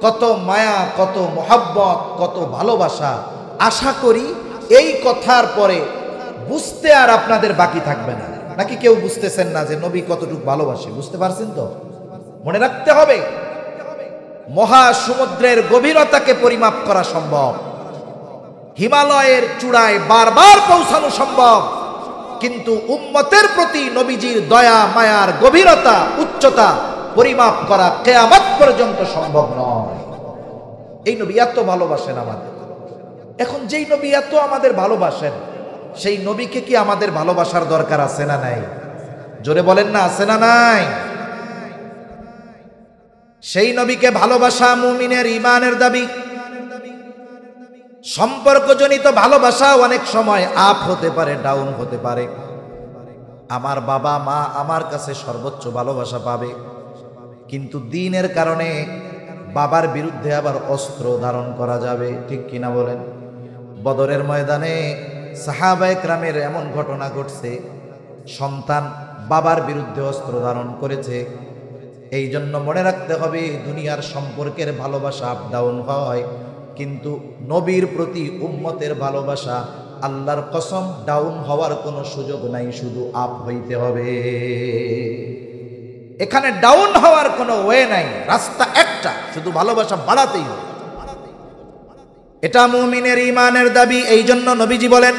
কত মায়া, কত মোহাব্বত, কত ভালোবাসা। আশা করি এই কথার পরে বুঝতে আর আপনাদের বাকি থাকবে না। নাকি কেউ বুঝতেছেন না যে নবী কতটুকু ভালোবাসে? বুঝতে পারছেন তো? মনে রাখতে হবে, মহাসমুদ্রের গভীরতাকে পরিমাপ করা সম্ভব, হিমালয়ের চূড়ায় বারবার পৌঁছানো সম্ভব, কিন্তু উম্মতের প্রতি নবীজির দয়া মায়ার গভীরতা উচ্চতা পরিমাপ করা কিয়ামত পর্যন্ত সম্ভব নয়। এই নবী এত ভালোবাসেন আমাদের। এখন যেই নবী এত আমাদের ভালোবাসেন, সেই নবীকে কি আমাদের ভালোবাসার দরকার আছে না নাই? জোরে বলেন না, আছে না নাই? সেই নবীকে ভালোবাসা মুমিনের ঈমানের দাবি। সম্পর্কজনিত ভালোবাসা অনেক সময় আপ হতে পারে, ডাউন হতে পারে। আমার বাবা মা আমার কাছে সর্বোচ্চ ভালোবাসা পাবে, কিন্তু দ্বীনের কারণে বাবার বিরুদ্ধে আবার অস্ত্র ধারণ করা যাবে। ঠিক কিনা বলেন? বদরের ময়দানে সাহাবায়ে কেরামের এমন ঘটনা ঘটছে, সন্তান বাবার বিরুদ্ধে অস্ত্র ধারণ করেছে। এই জন্য মনে রাখতে হবে দুনিয়ার সম্পর্কের ভালোবাসা আপ ডাউন হয়, কিন্তু নবীর প্রতি উম্মতের ভালোবাসা আল্লাহর কসম ডাউন হওয়ার কোনো সুযোগ নাই, শুধু আপ হইতে হবে। এখানে ডাউন হওয়ার কোনো ওয়ে নাই, রাস্তা একটা, শুধু ভালোবাসা বাড়াতেই হবে। এটা মুমিনের ঈমানের দাবি। এই জন্য নবীজি বলেন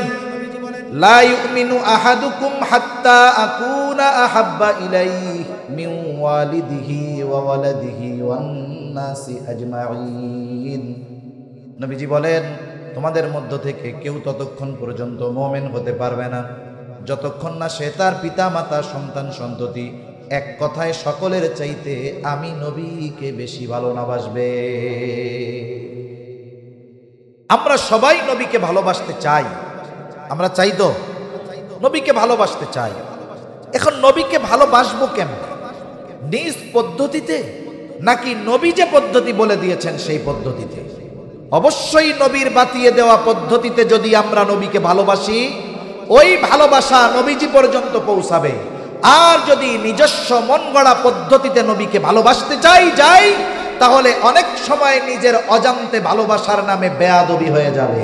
লা ইউমিনু আহাদুকুম হাত্তা আকুনা আহাব্বা ইলাইহি মিন ওয়ালিদিহি ওয়া ওয়ালাদিহি ওয়ান নাসি আজমাইন। নবীজি বলেন তোমাদের মধ্য থেকে কেউ ততক্ষণ পর্যন্ত মুমিন হতে পারবে না যতক্ষণ না সে তার পিতা মাতা সন্তান সন্ততি এক কথায় সকলের চাইতে আমি নবীকে বেশি ভালো না বাসবে। আমরা সবাই নবীকে ভালোবাসতে চাই, আমরা চাই তো নবীকে ভালোবাসতে চাই। এখন নবীকে ভালোবাসবো কেমন? নিজ পদ্ধতিতে নাকি নবী যে পদ্ধতি বলে দিয়েছেন সেই পদ্ধতিতে? অবশ্যই নবীর বাতিয়ে দেওয়া পদ্ধতিতে যদি আমরা নবীকে ভালোবাসি, ওই ভালোবাসা নবীজি পর্যন্ত পৌঁছাবে। আর যদি নিজস্ব মন গড়া পদ্ধতিতে নবীকে ভালোবাসতে যাই, তাহলে অনেক সময় নিজের অজান্তে ভালোবাসার নামে বেয়াদবি হয়ে যাবে।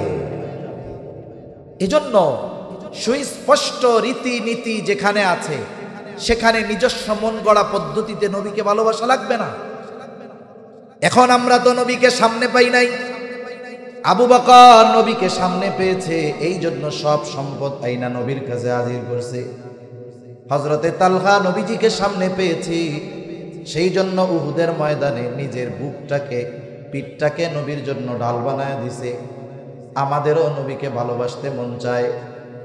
এজন্য সুস্পষ্ট রীতিনীতি যেখানে আছে সেখানে নিজস্ব মন গড়া পদ্ধতিতে নবীকে ভালোবাসা লাগবে না। এখন আমরা তো নবীকে সামনে পাই নাই, আবু বকর নবীকে সামনে পেয়েছে, এই জন্য সব সম্পদ আইনা নবীর কাছে হাজির করছে। হযরতে তালহা নবীজিকে সামনে পেয়েছে, সেই জন্য উহুদের ময়দানে নিজের বুকটাকে পিঠটাকে নবীর জন্য ঢাল বানায় দিছে। আমাদেরও নবীকে ভালোবাসতে মন চায়।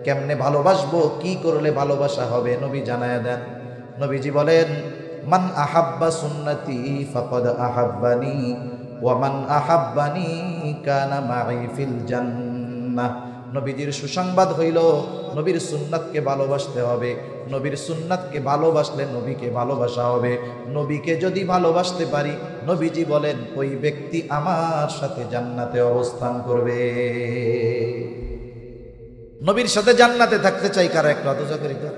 কেমনে ভালোবাসবো, কি করলে ভালোবাসা হবে নবী জানায় দেন। নবীজি বলেন মান আহাব্বা সুন্নতি ফাকাদ আহাব্বানি ওয়া মান আহাব্বানি কানা মাই ফিল জান্নাহ। নবীজির সুসংবাদ হইল নবীর সুন্নাতকে ভালোবাসতে হবে, নবীর সুন্নাতকে ভালোবাসলে নবীকে ভালোবাসা হবে। নবীকে যদি ভালোবাসতে পারি, নবীজি বলেন ওই ব্যক্তি আমার সাথে জান্নাতে অবস্থান করবে। নবীর সাথে জান্নাতে থাকতে চাই কারা একটু আদজা করি তো,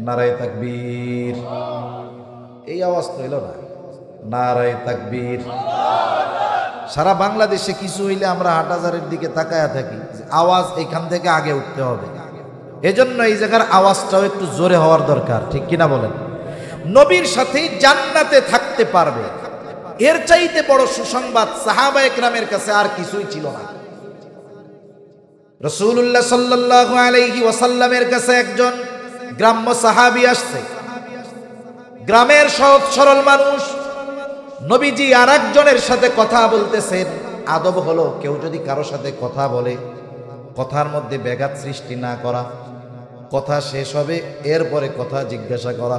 নারায়ে তাকবীর। এই আওয়াজ তো এলো না, নারায়ে তাকবীর। সারা বাংলাদেশে কিছু হইলে আমরা হাটহাজারের দিকে তাকায়া থাকি, আওয়াজ এখান থেকে আগে উঠতে হবে। এজন্য এই জায়গার আওয়াজটাও একটু জোরে হওয়ার দরকার, ঠিক কিনা বলেন? নবীর সাথে জান্নাতে থাকতে পারবে, এর চাইতে বড় সুসংবাদ সাহাবায়ে কেরামের কাছে আর কিছুই ছিল না। রাসূলুল্লাহ সাল্লাল্লাহু আলাইহি ওয়াসাল্লামের কাছে একজন গ্রাম্য সাহাবী আসছে, গ্রামের সহজ সরল মানুষ। নবীজি আর একজনের সাথে কথা বলতেছেন। আদব হলো কেউ যদি কারো সাথে কথা বলে, কথার মধ্যে ব্যাঘাত সৃষ্টি না করা, কথা শেষ হবে এরপরে কথা জিজ্ঞাসা করা।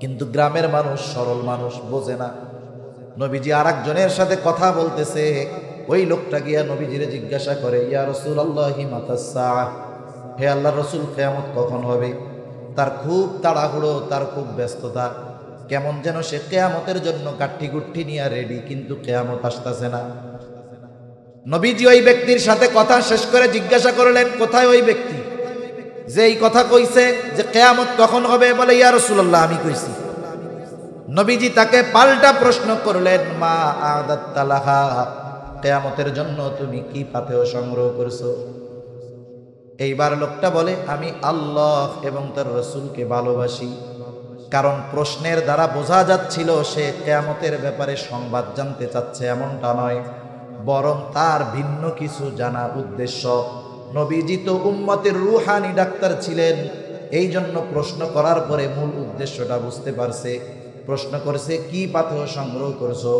কিন্তু গ্রামের মানুষ, সরল মানুষ বোঝে না। নবীজি আর একজনের সাথে কথা বলতেছে, ওই লোকটা গিয়া নবীজিরে জিজ্ঞাসা করে, ইয়া রাসূলুল্লাহি মাতাস সাআহ, হে আল্লাহর রাসূল কিয়ামত কখন হবে? তার খুব তাড়াহুড়ো, তার খুব ব্যস্ততা, কেমন যেন সে কিয়ামতের জন্য কাঠি গুঠি নিয়ে রেডি, কিন্তু কিয়ামত আসতেছে না। নবীজি ওই ব্যক্তির সাথে কথা শেষ করে জিজ্ঞাসা করলেন, কোথায় ওই ব্যক্তি যে এই কথা কইছে যে কিয়ামত কখন হবে? বলে, ইয়া রাসূলুল্লাহ আমি কইছি। নবীজি তাকে পাল্টা প্রশ্ন করলেন, মা আদাত্তা লাহা, কিয়ামতের জন্য তুমি কি পাথেয় সংগ্রহ করছো? এইবার লোকটা বলে, আমি আল্লাহ এবং তার রাসূলকে ভালোবাসি। কারণ প্রশ্নের দ্বারা বোঝা যাচ্ছিল সে কিয়ামতের ব্যাপারে সংবাদ জানতে চাচ্ছে এমনটা নয়, বরং তার ভিন্ন কিছু জানার উদ্দেশ্য। নবীজি তো উম্মতের রুহানি ডাক্তার ছিলেন, এই জন্য প্রশ্ন করার পরে মূল উদ্দেশ্যটা বুঝতে পারছে। প্রশ্ন করছে, কি পাথেয় সংগ্রহ করছো?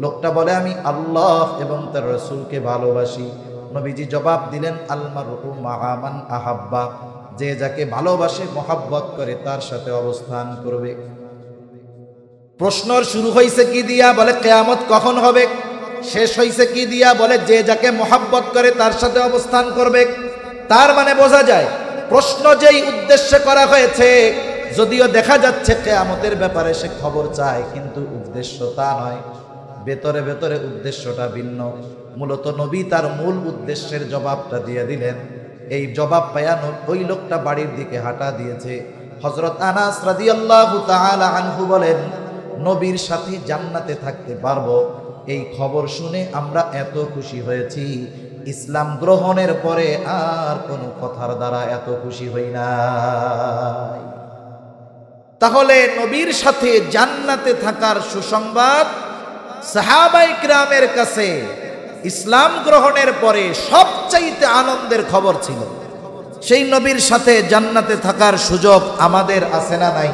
লোকটা বলে, আমি আল্লাহ এবং তার রাসূলকে ভালোবাসি। নবীজি জবাব দিলেন, আল মারউ মাআ মান আহাব্বা, যে যাকে ভালোবাসে মহাব্বত করে তার সাথে অবস্থান করবে। প্রশ্ন শুরু হয়েছে কি দিয়া? বলে কিয়ামত কখন হবে। শেষ হয়েছে কি দিয়া? বলে যে যাকে মহাব্বত করে তার সাথে অবস্থান করবে। তার মানে বোঝা যায় প্রশ্ন যেই উদ্দেশ্যে করা হয়েছে, যদিও দেখা যাচ্ছে কিয়ামতের ব্যাপারে সে খবর চায়, কিন্তু উদ্দেশ্য তা নয়, ভেতরে ভেতরে উদ্দেশ্যটা ভিন্ন। মূলত নবী তার মূল উদ্দেশ্যের জবাবটা দিয়ে দিলেন। এই জবাব পায়া ওই লোকটা বাড়ির দিকে হাঁটা দিয়েছে। হযরত আনাস রাদিয়াল্লাহু তাআলা আনহু বলেন, নবীর সাথে জান্নাতে থাকতে পারবো, এই খবর শুনে আমরা এত খুশি হয়েছি, ইসলাম গ্রহণের পরে আর কোনো কথার দ্বারা এত খুশি হই নাই। তাহলে নবীর সাথে জান্নাতে থাকার সুসংবাদ সাহাবায়ে কিরামের কাছে ইসলাম গ্রহণের পরে সবচাইতে আনন্দের খবর ছিল। সেই নবীর সাথে জান্নাতে থাকার সুযোগ আমাদের আছে না নাই?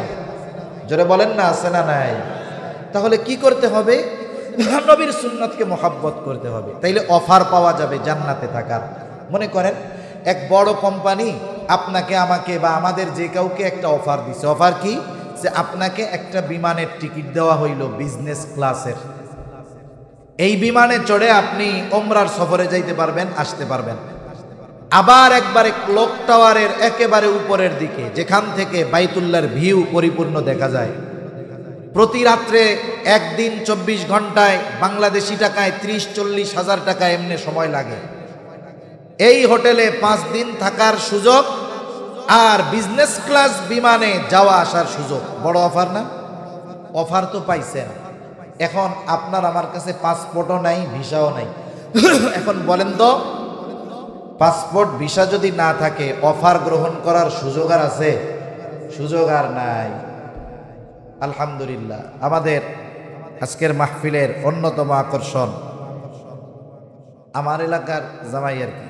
জোরে বলেন না, আছে না নাই? তাহলে কি করতে হবে? নবীর সুন্নাতকে মহব্বত করতে হবে, তাইলে অফার পাওয়া যাবে জান্নাতে থাকার। মনে করেন এক বড় কোম্পানি আপনাকে, আমাকে বা আমাদের যে কাউকে একটা অফার দিছে। অফার কি? যে আপনাকে একটা বিমানের টিকিট দেওয়া হইল বিজনেস ক্লাসের। এই বিমানে চড়ে আপনি ওমরার সফরে যাইতে পারবেন, আসতে পারবেন। আবার একবারে ক্লক টাওয়ারের একেবারে উপরের দিকে, যেখান থেকে বাইতুল্লাহর ভিউ পরিপূর্ণ দেখা যায়। প্রতি রাত্রে একদিন 24 ঘন্টায় বাংলাদেশি টাকায় 30-40 হাজার টাকা এমনি সময় লাগে। এই হোটেলে 5 দিন থাকার সুযোগ আর বিজনেস ক্লাস বিমানে যাওয়া আসার সুযোগ। বড় অফার না? অফার তো পাইছেন। এখন আপনার আমার কাছে পাসপোর্টও নাই, ভিসাও নাই। এখন বলেন তো, পাসপোর্ট ভিসা যদি না থাকে অফার গ্রহণ করার সুযোগ আর আছে? সুযোগ আর নাই। আলহামদুলিল্লাহ, আমাদের আজকের মাহফিলের অন্যতম আকর্ষণ আমার এলাকার জামাই আর কি,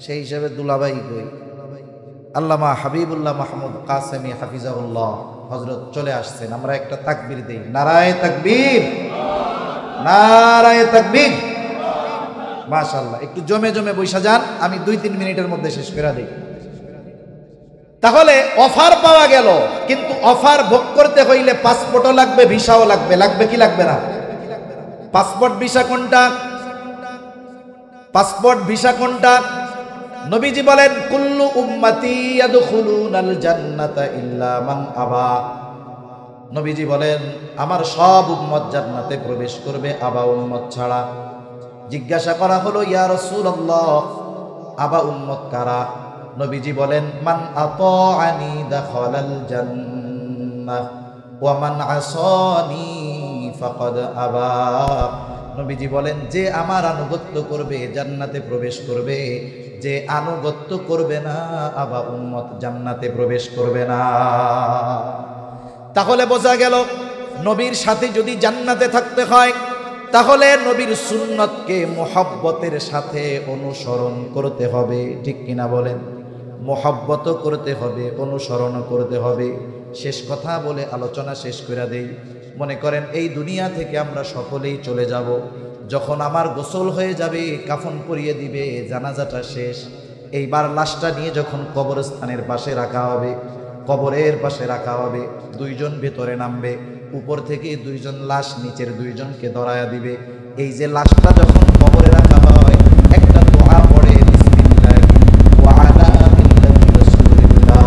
সেই হিসেবে দুলাভাই কই, আল্লামা হাবিবুল্লাহ মাহমুদ কাসেমি হাফিজাহুল্লাহ হযরত চলে আসছেন। আমরা একটা তাকবীর দেই, নারায়ে তাকবীর, নারায়ে তাকবীর। মাশাআল্লাহ, একটু জমে জমে বৈশা যান, আমি 2-3 মিনিটের মধ্যে শেষ করে দেই। তাহলে অফার পাওয়া গেল, কিন্তু অফার ভোগ করতে হইলে পাসপোর্টও লাগবে, ভিসাও লাগবে। লাগবে কি লাগবে না? পাসপোর্ট ভিসা কোনটা? পাসপোর্ট ভিসা কোনটা? নবীজি বলেন কুল্লু উম্মতি ইয়াদখুলুনাল জান্নাতা ইল্লা মান আবা। নবীজি বলেন আমার সব উম্মত জান্নাতে প্রবেশ করবে, আবা উম্মত ছাড়া। জিজ্ঞাসা করা হলো ইয়া রাসূলুল্লাহ, আবা উম্মত কারা? নবীজি বলেন মান আতাআনি দাখালাল জান্নাহ ওয়া মান আসানি ফাকাদ আবা। নবীজি বলেন যে আমার আনুগত্য করবে জান্নাতে প্রবেশ করবে, যে আনুগত্য করবে না আবা উম্মত জান্নাতে প্রবেশ করবে না। তাহলে বোঝা গেল নবীর সাথে যদি জান্নাতে থাকতে হয় তাহলে নবীর সুন্নতকে মোহাব্বতের সাথে অনুসরণ করতে হবে, ঠিক কিনা বলেন? মোহাব্বত করতে হবে, অনুসরণ করতে হবে। শেষ কথা বলে আলোচনা শেষ করে দেই। মনে করেন এই দুনিয়া থেকে আমরা সকলেই চলে যাব। যখন আমার গোসল হয়ে যাবে, কাফন পরিয়ে দিবে, জানাজাটা শেষ, এইবার লাশটা নিয়ে যখন কবরস্থানের পাশে রাখা হবে, কবরের পাশে রাখা হবে, দুইজন ভেতরে নামবে, উপর থেকে দুইজন লাশ নিচের দুইজনকে ধরায়া দিবে। এই যে লাশটা যখন কবরে রাখা হয় একটা দোয়া পড়ে, বিসমিল্লাহি ওয়া আলা মিল্লাতি রাসূলিল্লাহ,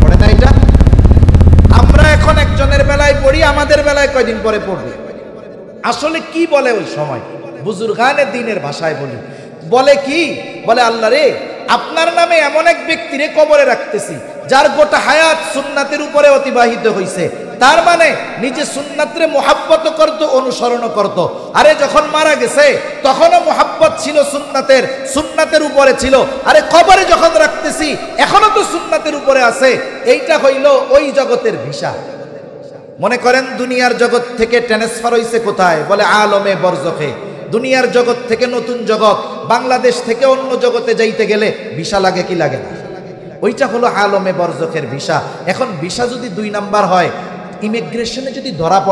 পড়ে না? এটা আমরা এখন একজনের বেলায় পড়ি, আমাদের বেলায় কয়দিন পরে পড়বে। আসলে কি বলে ওই সময় বুজুর্গানে দ্বীনের ভাষায় বলি, বলে কি বলে, আল্লাহ রে আপনার নামে এমন এক ব্যক্তিরে কবরে রাখতেছি যার গোটা হায়াত সুন্নাতের উপরে অতিবাহিত হয়েছে, তার মানে নিজে সুন্নাতরে মোহাব্বত করত, অনুসরণ করত। আরে যখন মারা গেছে তখনও মোহাব্বত ছিল সুন্নাতের, সুন্নাতের উপরে ছিল। আরে কবরে যখন রাখতেছি এখনো তো সুন্নাতের উপরে আছে। এইটা হইল ওই জগতের ভিসা। মনে করেন দুনিয়ার জগৎ থেকে ট্রান্সফার হইছে কোথায়? বলে আলমে বরজখে। দুনিয়ার জগৎ থেকে নতুন জগৎ, বাংলাদেশ থেকে অন্য জগতে যাইতে গেলে ভিসা লাগে কি লাগে না? ওইটা হলো আলমে বরজখের ভিসা। এখন ভিসা যদি 2 নাম্বার হয়, ইমিগ্রেশনে যদি ধরা পড়ে